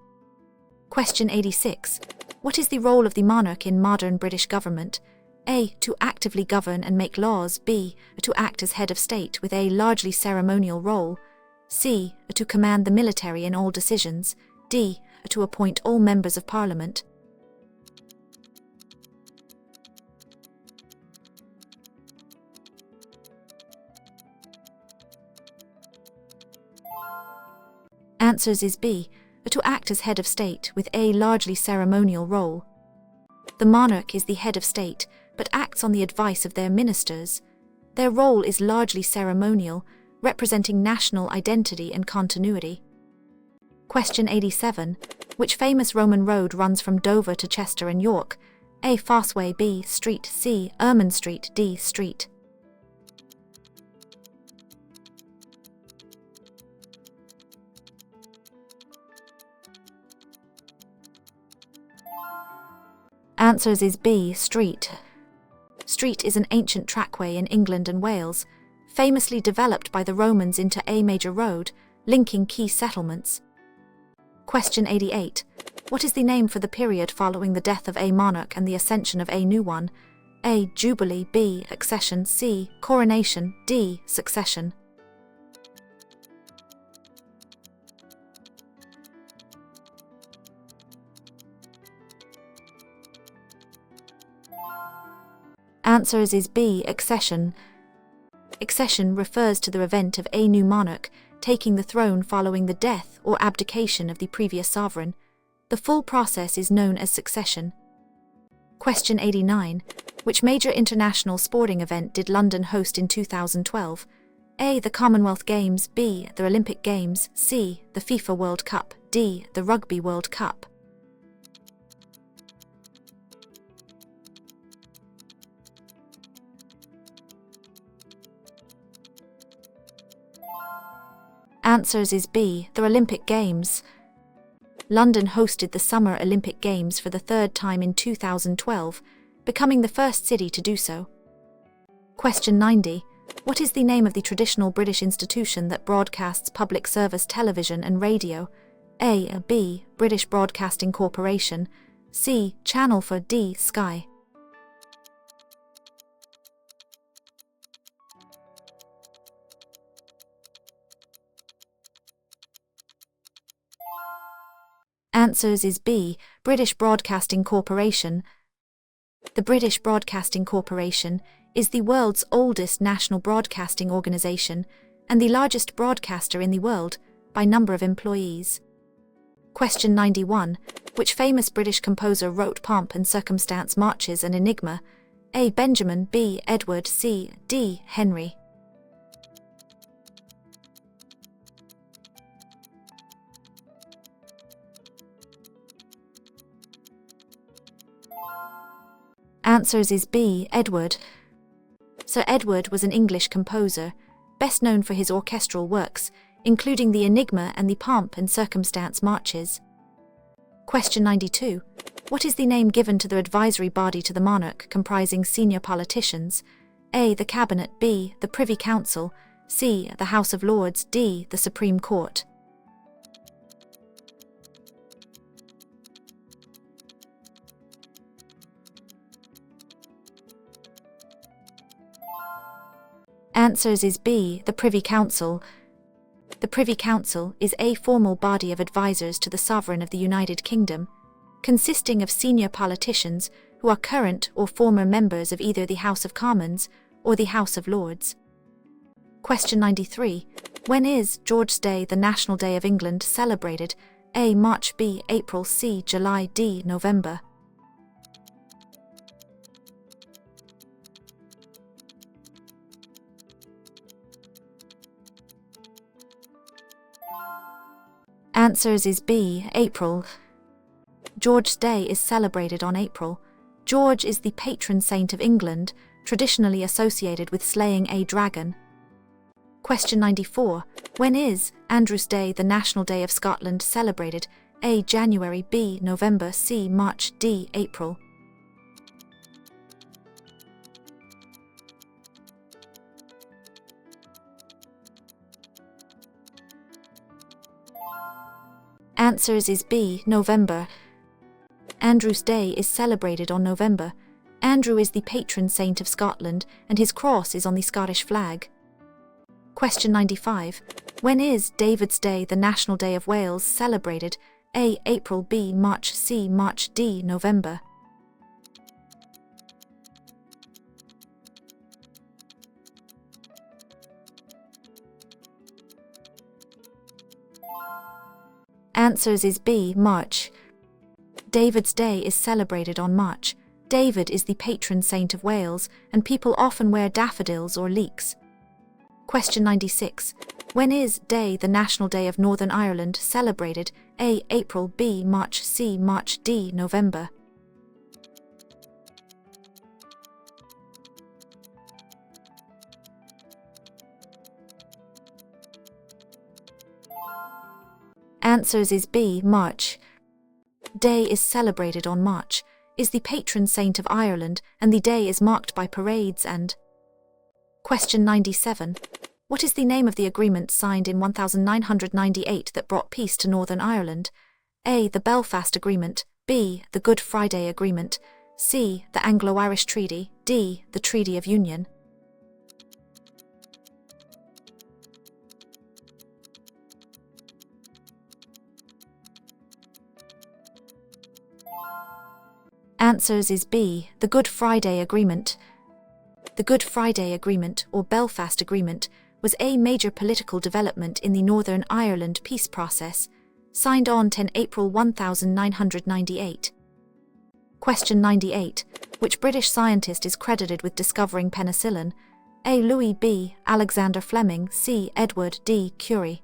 Question 86. What is the role of the monarch in modern British government? A. To actively govern and make laws. B. To act as head of state with a largely ceremonial role. C. To command the military in all decisions. D. To appoint all members of Parliament. Answers is B. To act as head of state with a largely ceremonial role. The monarch is the head of state, but acts on the advice of their ministers. Their role is largely ceremonial, representing national identity and continuity. Question 87. Which famous Roman road runs from Dover to Chester and York? A. Fossway. B. Street. C. Ermine Street. D. Street. Answers is B. Street. Street is an ancient trackway in England and Wales, famously developed by the Romans into a major road, linking key settlements. Question 88. What is the name for the period following the death of a monarch and the ascension of a new one? A. Jubilee. B. Accession. C. Coronation. D. Succession. Answers is B. Accession. Accession refers to the event of a new monarch taking the throne following the death or abdication of the previous sovereign. The full process is known as succession. Question 89. Which major international sporting event did London host in 2012? A. The Commonwealth Games. B. The Olympic Games. C. The FIFA World Cup. D. The Rugby World Cup. Answers is B. The Olympic Games. London hosted the Summer Olympic Games for the third time in 2012, becoming the first city to do so. Question 90. What is the name of the traditional British institution that broadcasts public service television and radio? A. B. British Broadcasting Corporation. C. Channel 4. D. Sky. Answers is B. British Broadcasting Corporation. The British Broadcasting Corporation is the world's oldest national broadcasting organisation and the largest broadcaster in the world by number of employees. Question 91. Which famous British composer wrote Pomp and Circumstance Marches and Enigma? A. Benjamin. B. Edward. C. D. Henry. Answers is B. Edward. Sir Edward was an English composer, best known for his orchestral works, including the Enigma and the Pomp and Circumstance Marches. Question 92. What is the name given to the advisory body to the monarch comprising senior politicians? A. The Cabinet. B. The Privy Council. C. The House of Lords. D. The Supreme Court. Answers is B. The Privy Council. The Privy Council is a formal body of advisors to the Sovereign of the United Kingdom, consisting of senior politicians who are current or former members of either the House of Commons or the House of Lords. Question 93. When is George's Day, the National Day of England, celebrated? A. March. B. April. C. July. D. November. Answers is B. April. George's Day is celebrated on April. George is the patron saint of England, traditionally associated with slaying a dragon. Question 94. When is Andrew's Day, the National Day of Scotland, celebrated? A. January. B. November. C. March. D. April. Answers is B. November. Andrew's Day is celebrated on November. Andrew is the patron saint of Scotland, and his cross is on the Scottish flag. Question 95. When is David's Day, the National Day of Wales, celebrated? A. April. B. March. C. March. D. November. Answers is B. March. David's Day is celebrated on March. David is the patron saint of Wales, and people often wear daffodils or leeks. Question 96. When is Day, the National Day of Northern Ireland, celebrated? A. April. B. March. C. March. D. November. Answers is B. March. Day is celebrated on March, is the patron saint of Ireland, and the day is marked by parades and... Question 97. What is the name of the agreement signed in 1998 that brought peace to Northern Ireland? A. The Belfast Agreement, B. The Good Friday Agreement, C. The Anglo-Irish Treaty, D. The Treaty of Union. Answers is B. The Good Friday Agreement. The Good Friday Agreement, or Belfast Agreement, was a major political development in the Northern Ireland peace process, signed on 10 April 1998. Question 98. Which British scientist is credited with discovering penicillin? A. Louis, B. Alexander Fleming, C. Edward, D. Curie.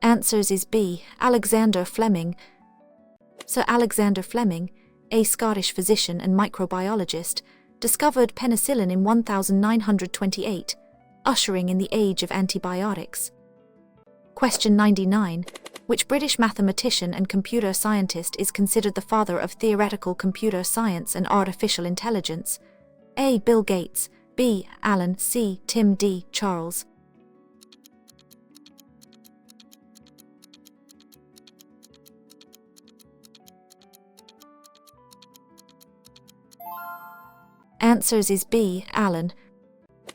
Answers is B. Alexander Fleming. Sir Alexander Fleming, a Scottish physician and microbiologist, discovered penicillin in 1928, ushering in the age of antibiotics. Question 99. Which British mathematician and computer scientist is considered the father of theoretical computer science and artificial intelligence? A. Bill Gates, B. Alan, C. Tim, D. Charles. Answers is B. Alan.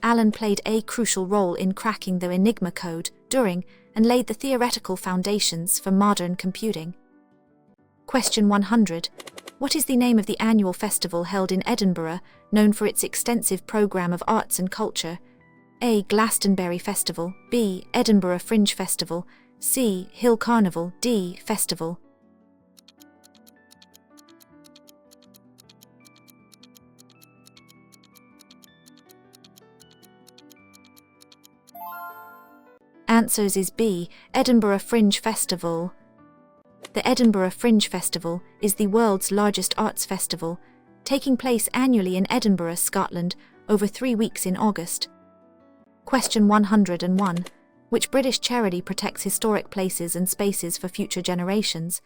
Alan played a crucial role in cracking the Enigma code during and laid the theoretical foundations for modern computing. Question 100. What is the name of the annual festival held in Edinburgh, known for its extensive programme of arts and culture? A. Glastonbury Festival, B. Edinburgh Fringe Festival, C. Hill Carnival, D. Festival. Answers is B. Edinburgh Fringe Festival. The Edinburgh Fringe Festival is the world's largest arts festival, taking place annually in Edinburgh, Scotland, over 3 weeks in August. Question 101. Which British charity protects historic places and spaces for future generations?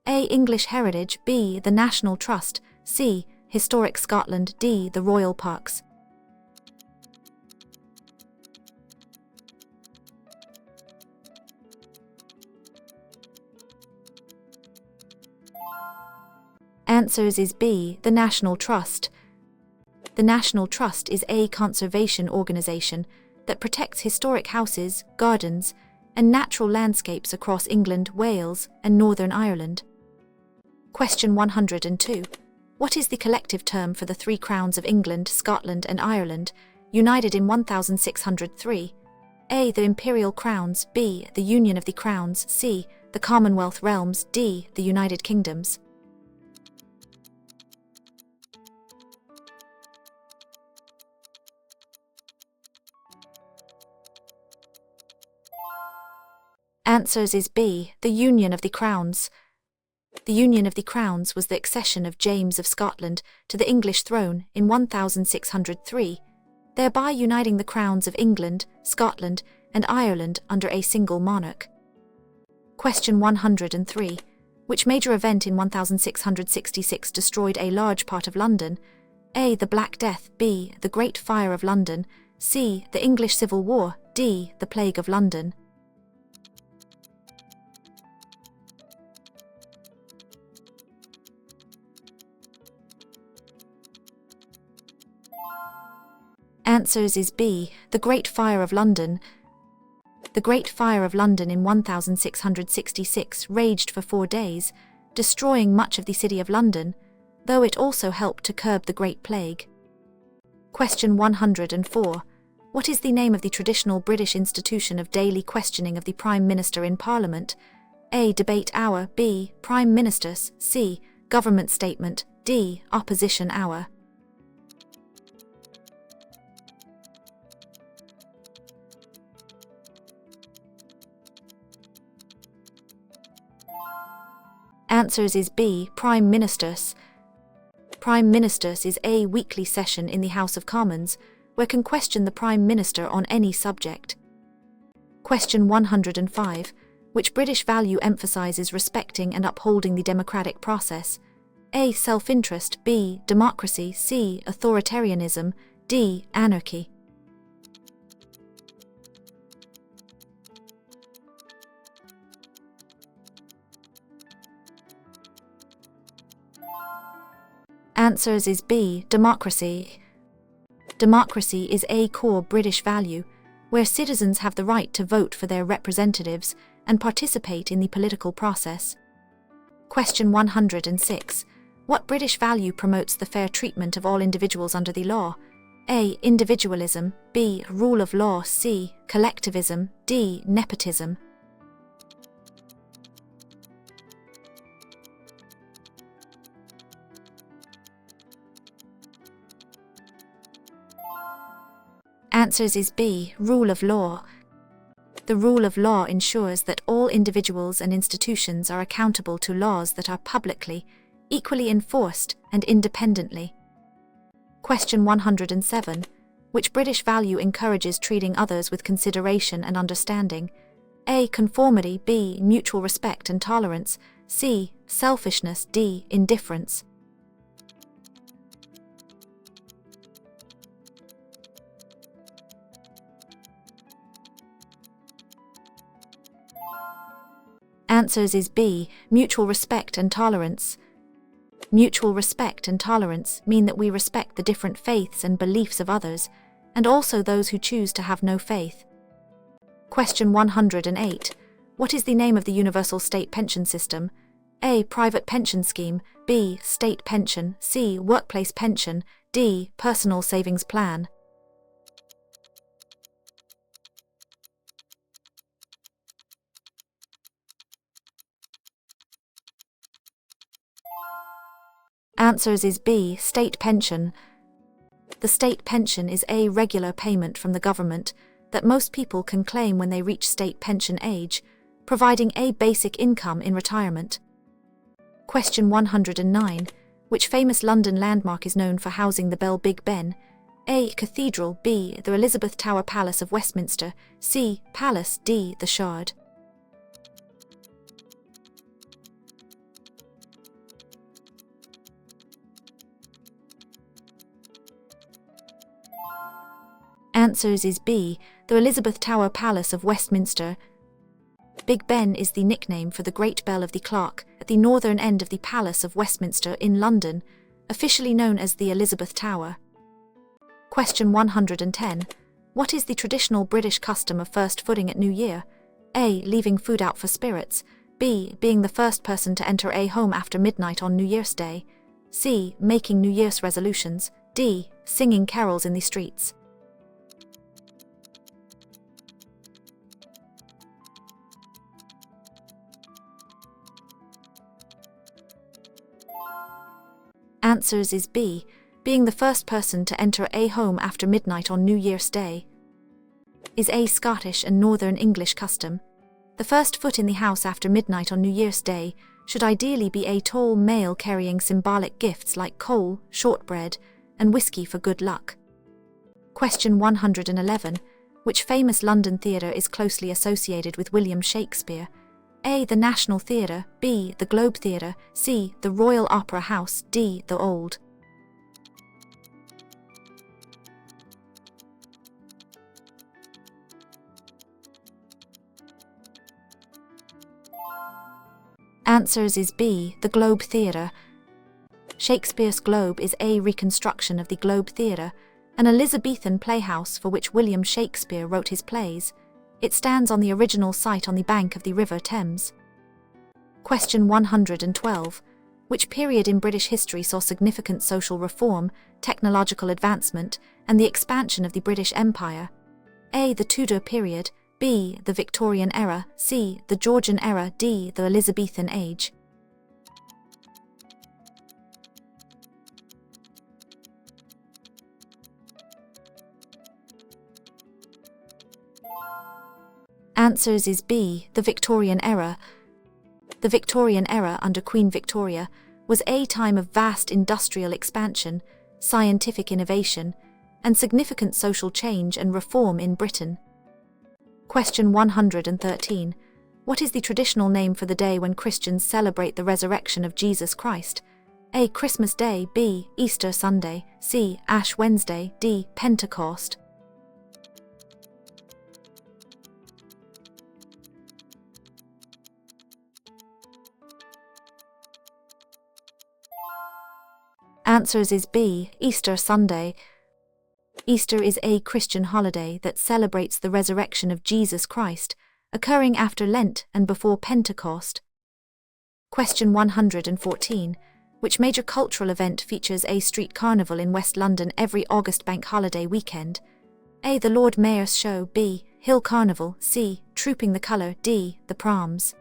A. English Heritage, B. The National Trust, C. Historic Scotland, D. The Royal Parks. Answers is B. The National Trust. The National Trust is a conservation organisation that protects historic houses, gardens, and natural landscapes across England, Wales, and Northern Ireland. Question 102. What is the collective term for the three crowns of England, Scotland, and Ireland, united in 1603? A. The Imperial Crowns, B. The Union of the Crowns, C. The Commonwealth Realms, D. The United Kingdoms. Answers is B. The Union of the Crowns. The Union of the Crowns was the accession of James of Scotland to the English throne in 1603, thereby uniting the crowns of England, Scotland, and Ireland under a single monarch. Question 103. Which major event in 1666 destroyed a large part of London? A. The Black Death, B. The Great Fire of London, C. The English Civil War, D. The Plague of London. Answers is B. The Great Fire of London. The Great Fire of London in 1666 raged for 4 days, destroying much of the city of London, though it also helped to curb the Great Plague. Question 104. What is the name of the traditional British institution of daily questioning of the Prime Minister in Parliament? A. Debate Hour, B. Prime Ministers, C. Government Statement, D. Opposition Hour. Answers is B. Prime Ministers. Prime Ministers is a weekly session in the House of Commons where can question the Prime Minister on any subject. Question 105. Which British value emphasises respecting and upholding the democratic process? A. Self-interest, B. Democracy, C. Authoritarianism, D. Anarchy. Answers is B. Democracy. Democracy is a core British value, where citizens have the right to vote for their representatives and participate in the political process. Question 106. What British value promotes the fair treatment of all individuals under the law? A. Individualism, B. Rule of law, C. Collectivism, D. Nepotism. Answers is B. Rule of law. The rule of law ensures that all individuals and institutions are accountable to laws that are publicly, equally enforced and independently. Question 107. Which British value encourages treating others with consideration and understanding? A. Conformity, B. Mutual respect and tolerance, C. Selfishness, D. Indifference. Answers is B. Mutual respect and tolerance. Mutual respect and tolerance mean that we respect the different faiths and beliefs of others, and also those who choose to have no faith. Question 108. What is the name of the universal state pension system? A. Private pension scheme, B. State pension, C. Workplace pension, D. Personal savings plan. Answers is B. State pension. The state pension is a regular payment from the government that most people can claim when they reach state pension age, providing a basic income in retirement. Question 109. Which famous London landmark is known for housing the Bell Big Ben? A. Cathedral, B. The Elizabeth Tower Palace of Westminster, C. Palace, D. The Shard. Answers is B. The Elizabeth Tower Palace of Westminster. Big Ben is the nickname for the Great Bell of the Clock at the northern end of the Palace of Westminster in London, officially known as the Elizabeth Tower. Question 110. What is the traditional British custom of first footing at New Year? A. Leaving food out for spirits, B. Being the first person to enter a home after midnight on New Year's Day, C. Making New Year's resolutions, D. Singing carols in the streets. Answers is B. Being the first person to enter a home after midnight on New Year's Day. Is a Scottish and Northern English custom. The first foot in the house after midnight on New Year's Day should ideally be a tall male carrying symbolic gifts like coal, shortbread, and whiskey for good luck. Question 111. Which famous London theatre is closely associated with William Shakespeare? A. The National Theatre, B. The Globe Theatre, C. The Royal Opera House, D. The Old. Answers is B. The Globe Theatre. Shakespeare's Globe is a reconstruction of the Globe Theatre, an Elizabethan playhouse for which William Shakespeare wrote his plays. It stands on the original site on the bank of the River Thames. Question 112. Which period in British history saw significant social reform, technological advancement, and the expansion of the British Empire? A. The Tudor period, B. The Victorian era, C. The Georgian era, D. The Elizabethan age. Answers is B. The Victorian era. The Victorian era under Queen Victoria was a time of vast industrial expansion, scientific innovation, and significant social change and reform in Britain. Question 113. What is the traditional name for the day when Christians celebrate the resurrection of Jesus Christ? A. Christmas Day, B. Easter Sunday, C. Ash Wednesday, D. Pentecost. Answers is B. Easter Sunday. Easter is a Christian holiday that celebrates the resurrection of Jesus Christ, occurring after Lent and before Pentecost. Question 114. Which major cultural event features a street carnival in West London every August bank holiday weekend? A. The Lord Mayor's Show, B. Hill Carnival, C. Trooping the Colour, D. The Proms.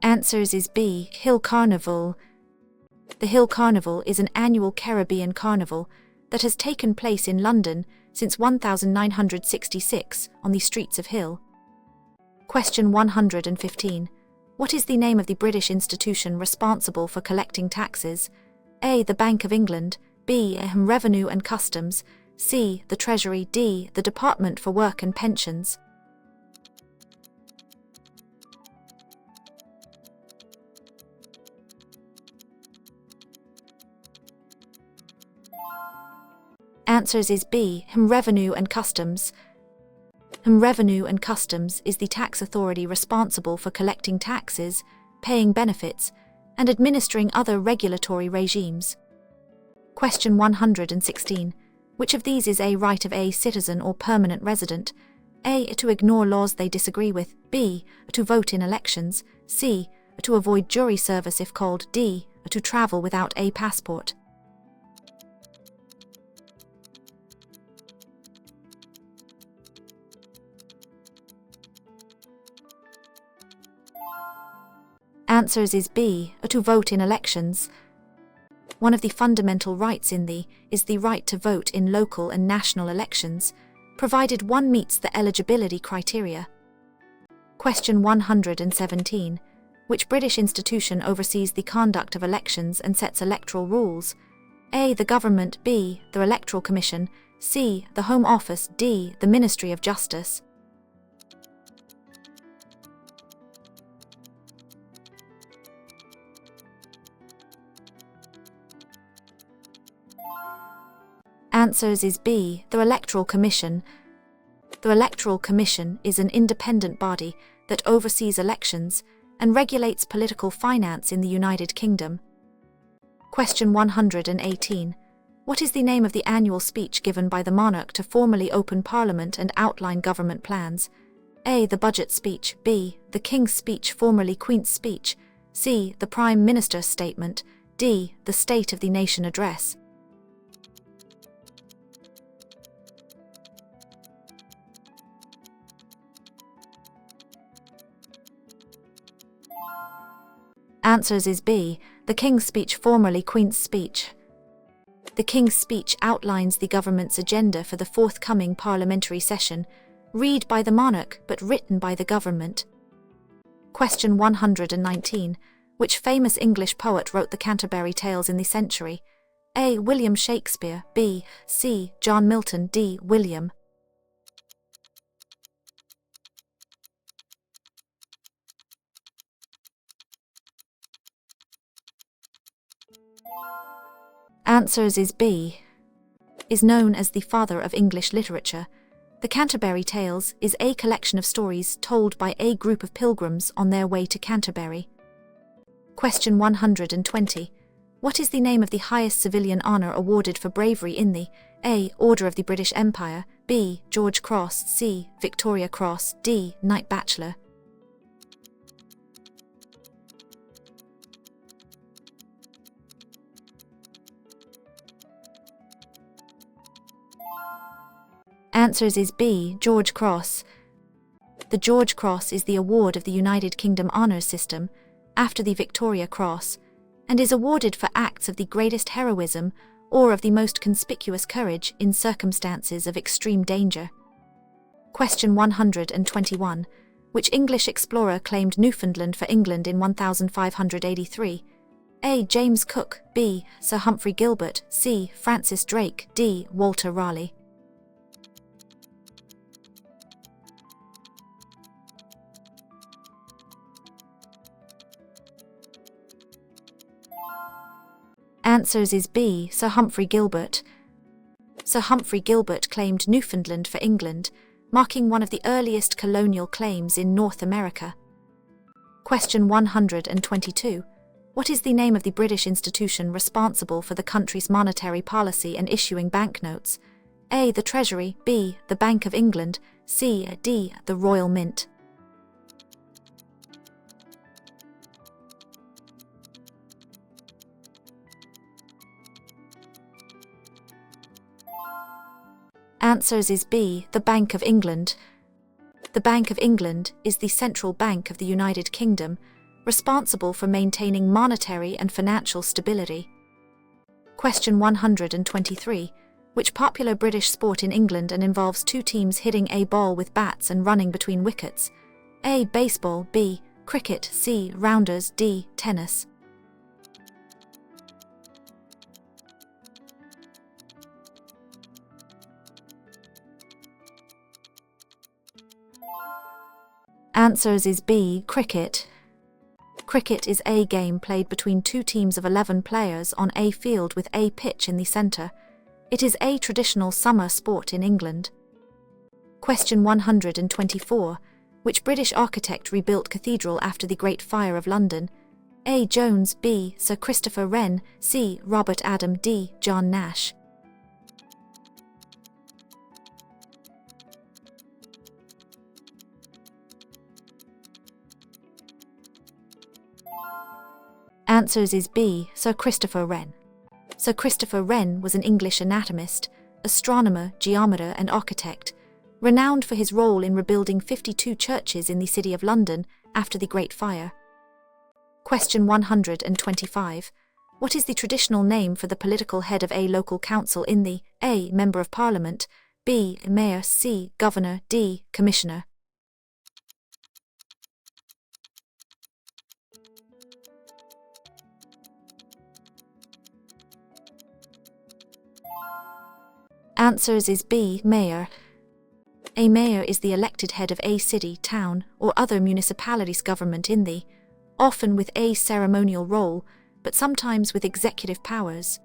Answers is B. Hill Carnival. The Hill Carnival is an annual Caribbean carnival that has taken place in London since 1966 on the streets of Hill. Question 115. What is the name of the British institution responsible for collecting taxes? A. The Bank of England, B. Revenue and Customs, C. The Treasury, D. The Department for Work and Pensions. Answers is B. Revenue and Customs. Revenue and Customs is the tax authority responsible for collecting taxes, paying benefits, and administering other regulatory regimes. Question 116. Which of these is a right of a citizen or permanent resident? A. To ignore laws they disagree with, B. To vote in elections, C. To avoid jury service if called, D. To travel without a passport. Answers is B. To vote in elections. One of the fundamental rights is the right to vote in local and national elections, provided one meets the eligibility criteria. Question 117. Which British institution oversees the conduct of elections and sets electoral rules? A. The Government, B. The Electoral Commission, C. The Home Office, D. The Ministry of Justice. Answers is B. The Electoral Commission. The Electoral Commission is an independent body that oversees elections and regulates political finance in the United Kingdom. Question 118. What is the name of the annual speech given by the monarch to formally open Parliament and outline government plans? A. The Budget Speech, B. The King's Speech, formerly Queen's Speech, C. The Prime Minister's Statement, D. The State of the Nation Address. Answers is B. The King's Speech, formerly Queen's Speech. The King's Speech outlines the government's agenda for the forthcoming parliamentary session, read by the monarch but written by the government. Question 119. Which famous English poet wrote the Canterbury Tales in the century? A. William Shakespeare, B. C. John Milton, D. William. Answers is B. Is known as the father of English literature. The Canterbury Tales is a collection of stories told by a group of pilgrims on their way to Canterbury. Question 120. What is the name of the highest civilian honour awarded for bravery in the A. Order of the British Empire, B. George Cross, C. Victoria Cross, D. Knight Bachelor? Answers is B. George Cross. The George Cross is the award of the United Kingdom Honours System, after the Victoria Cross, and is awarded for acts of the greatest heroism or of the most conspicuous courage in circumstances of extreme danger. Question 121. Which English explorer claimed Newfoundland for England in 1583? A. James Cook, B. Sir Humphrey Gilbert, C. Francis Drake, D. Walter Raleigh. Answers is B. Sir Humphrey Gilbert. Sir Humphrey Gilbert claimed Newfoundland for England, marking one of the earliest colonial claims in North America. Question 122. What is the name of the British institution responsible for the country's monetary policy and issuing banknotes? A. The Treasury, B. The Bank of England, C. D. The Royal Mint. Answers is B. The Bank of England. The Bank of England is the central bank of the United Kingdom, responsible for maintaining monetary and financial stability. Question 123. Which popular British sport in England and involves two teams hitting a ball with bats and running between wickets? A. Baseball, B. Cricket, C. Rounders, D. Tennis. Answers is B. Cricket. Cricket is a game played between two teams of 11 players on a field with a pitch in the centre. It is a traditional summer sport in England. Question 124. Which British architect rebuilt cathedral after the Great Fire of London? A. Jones, B. Sir Christopher Wren, C. Robert Adam, D. John Nash. Answers is B. Sir Christopher Wren. Sir Christopher Wren was an English anatomist, astronomer, geometer and architect, renowned for his role in rebuilding 52 churches in the City of London after the Great Fire. Question 125. What is the traditional name for the political head of a local council in the A. Member of Parliament, B. Mayor, C. Governor, D. Commissioner? Answers is B. Mayor. A mayor is the elected head of a city, town, or other municipality's government in the, often with a ceremonial role, but sometimes with executive powers.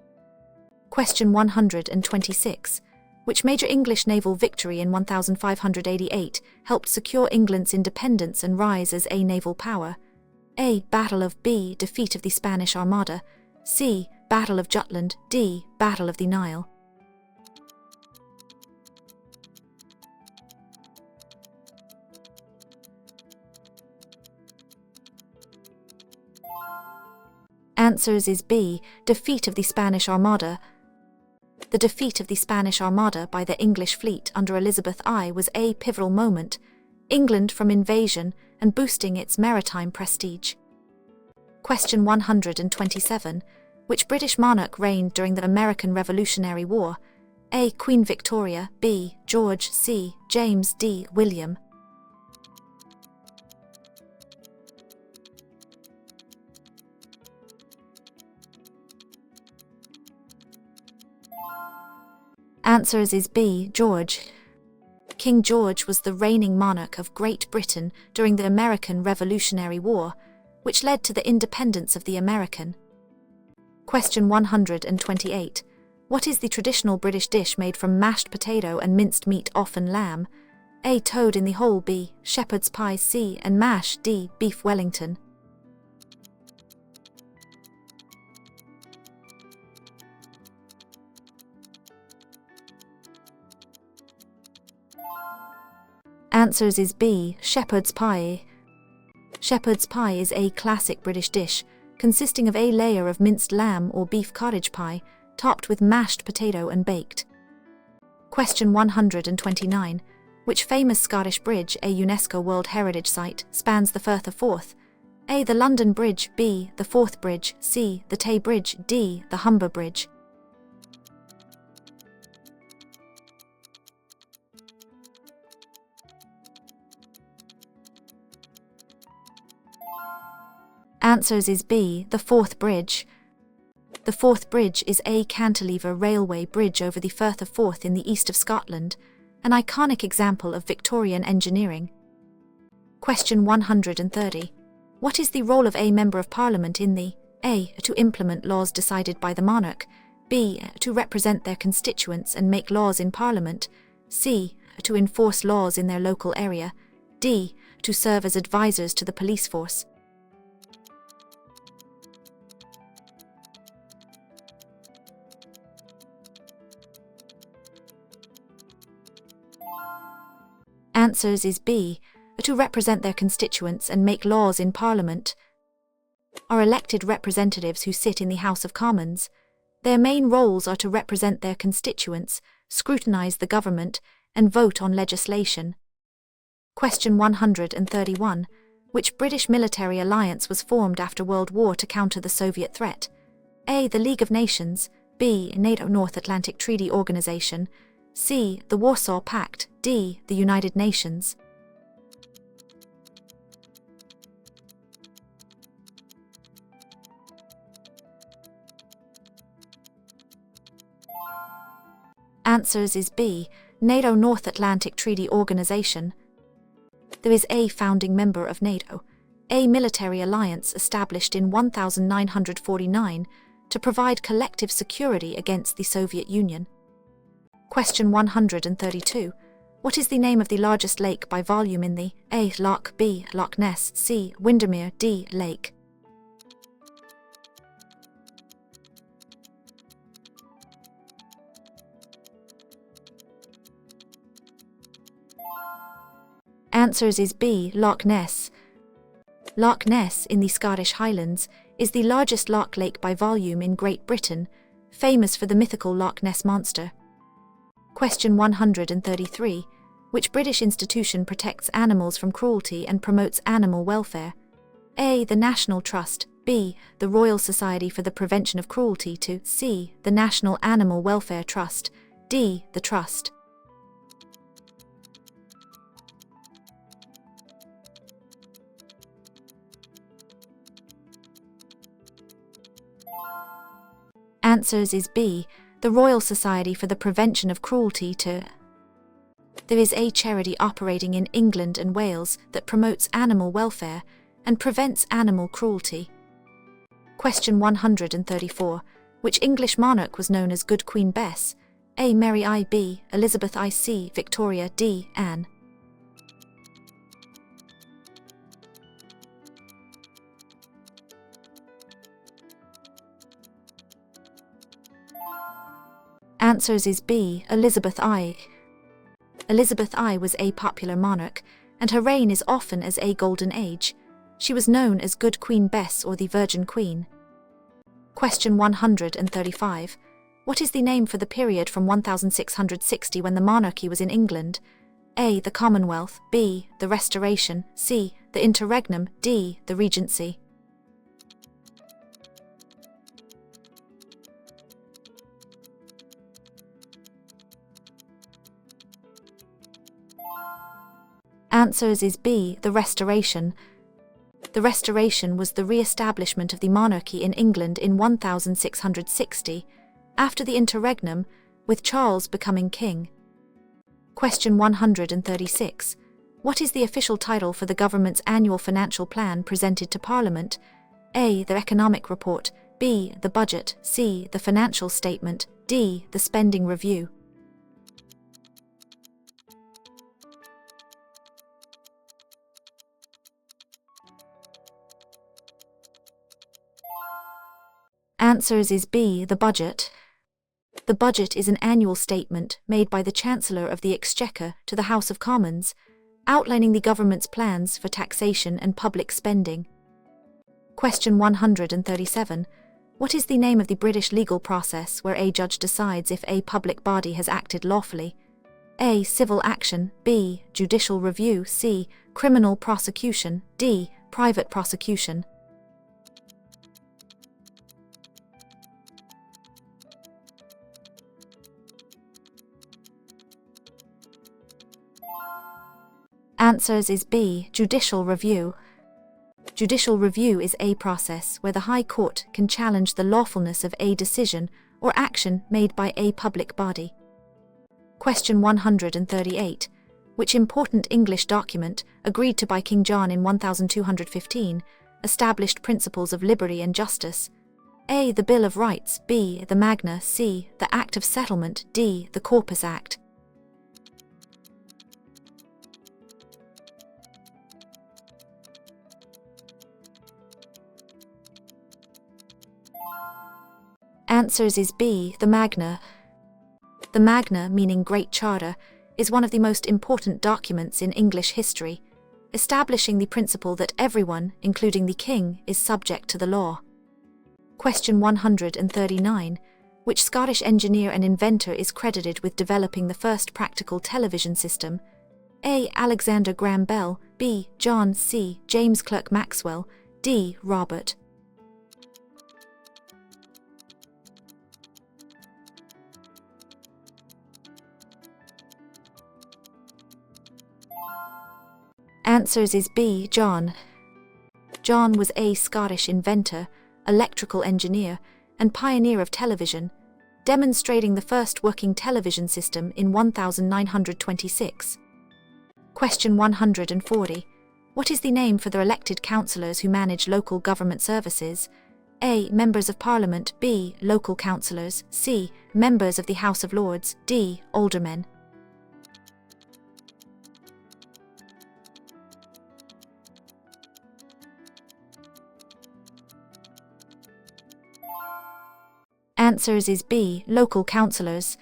Question 126. Which major English naval victory in 1588 helped secure England's independence and rise as a naval power? A. Battle of B. Defeat of the Spanish Armada, C. Battle of Jutland, D. Battle of the Nile. Answers is B. Defeat of the Spanish Armada. The defeat of the Spanish Armada by the English fleet under Elizabeth I was a pivotal moment, England from invasion and boosting its maritime prestige. Question 127. Which British monarch reigned during the American Revolutionary War? A. Queen Victoria, B. George, C. James, D. William. Answers is B. George. King George was the reigning monarch of Great Britain during the American Revolutionary War, which led to the independence of the American. Question 128. What is the traditional British dish made from mashed potato and minced meat, often lamb? A. Toad in the hole, B. Shepherd's pie, C. And mash, D. Beef Wellington. Answers is B. Shepherd's pie. Shepherd's pie is a classic British dish, consisting of a layer of minced lamb or beef cottage pie, topped with mashed potato and baked. Question 129. Which famous Scottish bridge, a UNESCO World Heritage Site, spans the Firth of Forth? A. The London Bridge, B. The Forth Bridge, C. The Tay Bridge, D. The Humber Bridge. Answers is B. The Forth Bridge. The Forth Bridge is a cantilever railway bridge over the Firth of Forth in the east of Scotland, an iconic example of Victorian engineering. Question 130. What is the role of a Member of Parliament in the A. To implement laws decided by the monarch. B. To represent their constituents and make laws in Parliament. C. To enforce laws in their local area. D. To serve as advisors to the police force. Answers is B. To represent their constituents and make laws in Parliament. Are elected representatives who sit in the House of Commons. Their main roles are to represent their constituents, scrutinise the government, and vote on legislation. Question 131. Which British military alliance was formed after World War to counter the Soviet threat? A. The League of Nations. B. NATO North Atlantic Treaty Organization. C. The Warsaw Pact. D. The United Nations. Answers is B. NATO North Atlantic Treaty Organization. There is a founding member of NATO, a military alliance established in 1949 to provide collective security against the Soviet Union. Question 132. What is the name of the largest lake by volume in the A. Loch, B. Loch Ness, C. Windermere, D. Lake? Answers is B. Loch Ness. Loch Ness in the Scottish Highlands is the largest loch lake by volume in Great Britain, famous for the mythical Loch Ness monster. Question 133. Which British institution protects animals from cruelty and promotes animal welfare? A. The National Trust. B. The Royal Society for the Prevention of Cruelty to C. The National Animal Welfare Trust. D. The Trust. Answers is B. The Royal Society for the Prevention of Cruelty to. There is a charity operating in England and Wales that promotes animal welfare and prevents animal cruelty. Question 134. Which English monarch was known as Good Queen Bess? A. Mary I. B. Elizabeth I. C. Victoria D. Anne. Answers is B. Elizabeth I. Elizabeth I was a popular monarch, and her reign is often as a golden age. She was known as Good Queen Bess or the Virgin Queen. Question 135. What is the name for the period from 1660 when the monarchy was in England? A. The Commonwealth. B. The Restoration. C. The Interregnum. D. The Regency. Answers is B. The Restoration. The Restoration was the re-establishment of the monarchy in England in 1660, after the Interregnum, with Charles becoming king. Question 136. What is the official title for the government's annual financial plan presented to Parliament? A. The Economic Report. B. The Budget. C. The Financial Statement. D. The Spending Review. Answers is B. The Budget. The budget is an annual statement made by the Chancellor of the Exchequer to the House of Commons, outlining the government's plans for taxation and public spending. Question 137. What is the name of the British legal process where a judge decides if a public body has acted lawfully? A. Civil action. B. Judicial review. C. Criminal prosecution. D. Private prosecution. Answers is B. Judicial review. Judicial review is a process where the High Court can challenge the lawfulness of a decision or action made by a public body. Question 138. Which important English document, agreed to by King John in 1215, established principles of liberty and justice? A. The Bill of Rights, B. The Magna, C. The Act of Settlement, D. The Corpus Act. Answers is B. The Magna. The Magna, meaning Great Charter, is one of the most important documents in English history, establishing the principle that everyone, including the king, is subject to the law. Question 139. Which Scottish engineer and inventor is credited with developing the first practical television system? A. Alexander Graham Bell, B. John C. James Clerk Maxwell, D. Robert. Answers is B. John. John was a Scottish inventor, electrical engineer, and pioneer of television, demonstrating the first working television system in 1926. Question 140. What is the name for the elected councillors who manage local government services? A. Members of Parliament, B. Local councillors, C. Members of the House of Lords, D. Aldermen. Answers is B. Local councillors.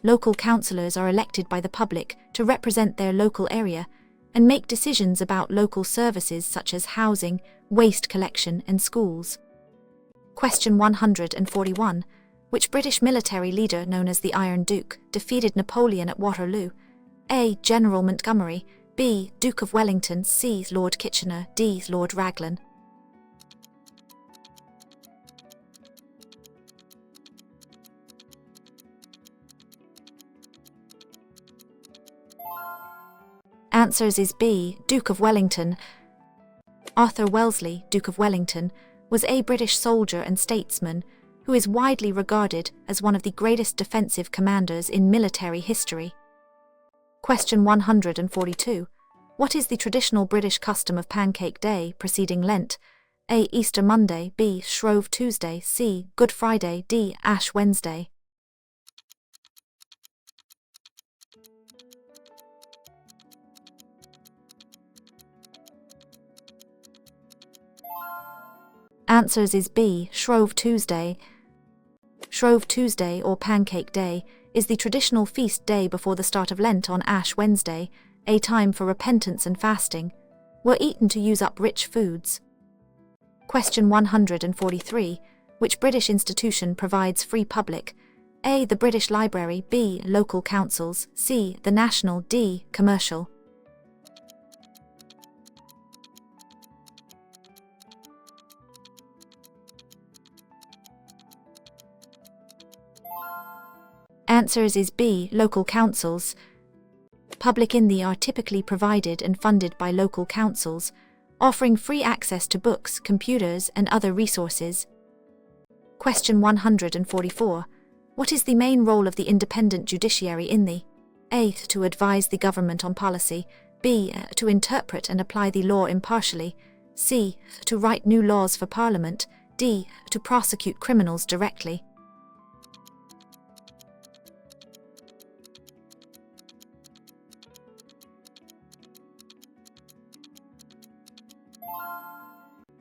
Local councillors are elected by the public to represent their local area and make decisions about local services such as housing, waste collection, and schools. Question 141. Which British military leader known as the Iron Duke defeated Napoleon at Waterloo? A. General Montgomery, B. Duke of Wellington, C. Lord Kitchener, D. Lord Raglan. Answers is B. Duke of Wellington. Arthur Wellesley, Duke of Wellington, was a British soldier and statesman who is widely regarded as one of the greatest defensive commanders in military history. Question 142. What is the traditional British custom of Pancake Day preceding Lent? A. Easter Monday, B. Shrove Tuesday, C. Good Friday, D. Ash Wednesday. Answers is B. Shrove Tuesday. Shrove Tuesday, or Pancake Day, is the traditional feast day before the start of Lent on Ash Wednesday, a time for repentance and fasting, were eaten to use up rich foods. Question 143. Which British institution provides free public? A. The British Library, B. Local councils, C. The National, D. Commercial. Answers is B. Local councils. Public are typically provided and funded by local councils, offering free access to books, computers, and other resources. Question 144. What is the main role of the independent judiciary in the A. To advise the government on policy, B. To interpret and apply the law impartially, C. To write new laws for Parliament, D. To prosecute criminals directly.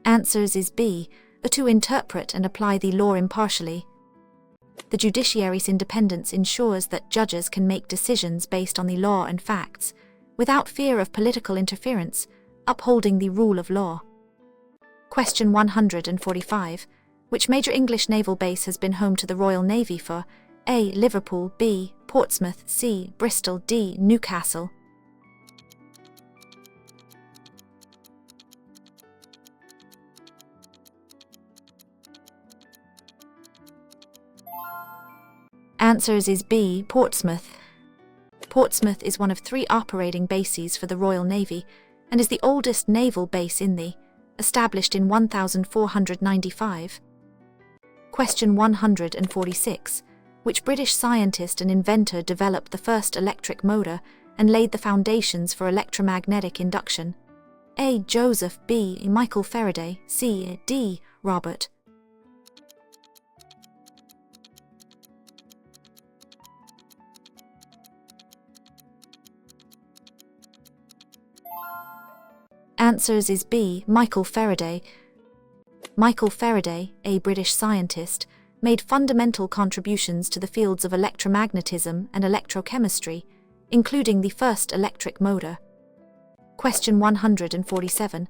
Answers is B. To interpret and apply the law impartially. The judiciary's independence ensures that judges can make decisions based on the law and facts, without fear of political interference, upholding the rule of law. Question 145. Which major English naval base has been home to the Royal Navy for A. Liverpool, B. Portsmouth, C. Bristol, D. Newcastle? Answers is B. Portsmouth. Portsmouth is one of 3 operating bases for the Royal Navy and is the oldest naval base in the, established in 1495. Question 146. Which British scientist and inventor developed the first electric motor and laid the foundations for electromagnetic induction? A. Joseph, B. Michael Faraday, C. D. Robert. Answers is B. Michael Faraday. Michael Faraday, a British scientist, made fundamental contributions to the fields of electromagnetism and electrochemistry, including the first electric motor. Question 147.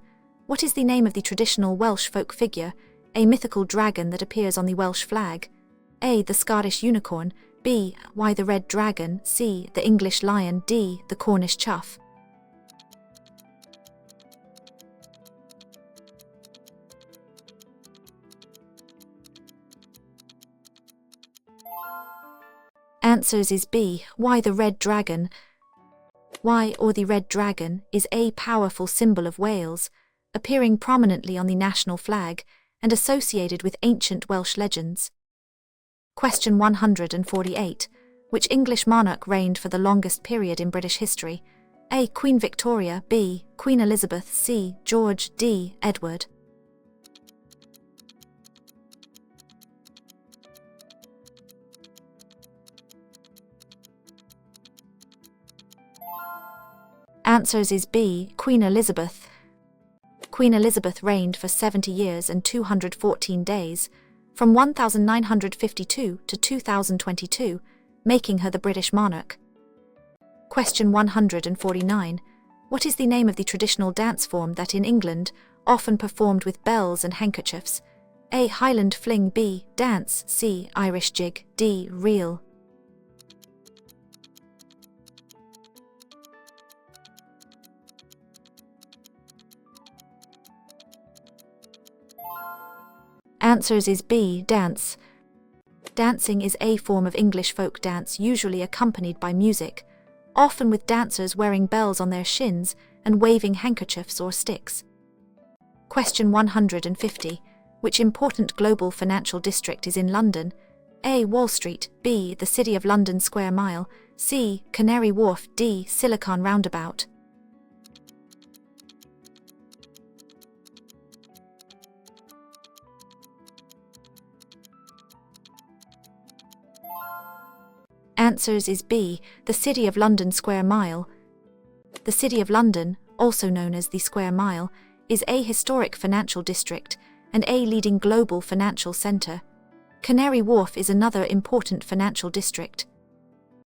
What is the name of the traditional Welsh folk figure, a mythical dragon that appears on the Welsh flag? A. The Scottish unicorn, B. Why the red dragon, C. The English lion, D. The Cornish chough. Answers is B. Why the red dragon. Why, or the red dragon, is a powerful symbol of Wales, appearing prominently on the national flag and associated with ancient Welsh legends. Question 148. Which English monarch reigned for the longest period in British history? A. Queen Victoria, B. Queen Elizabeth, C. George, D. Edward. Answers is B. Queen Elizabeth. Queen Elizabeth reigned for 70 years and 214 days, from 1952 to 2022, making her the British monarch. Question 149. What is the name of the traditional dance form that in England often performed with bells and handkerchiefs? A. Highland fling, B. Dance, C. Irish jig, D. Reel. Answers is B. Dance. Dancing is a form of English folk dance usually accompanied by music, often with dancers wearing bells on their shins and waving handkerchiefs or sticks. Question 150. Which important global financial district is in London? A. Wall Street, B. The City of London Square Mile, C. Canary Wharf, D. Silicon Roundabout. Answers is B. The City of London Square Mile. The City of London, also known as the Square Mile, is a historic financial district and a leading global financial centre. Canary Wharf is another important financial district.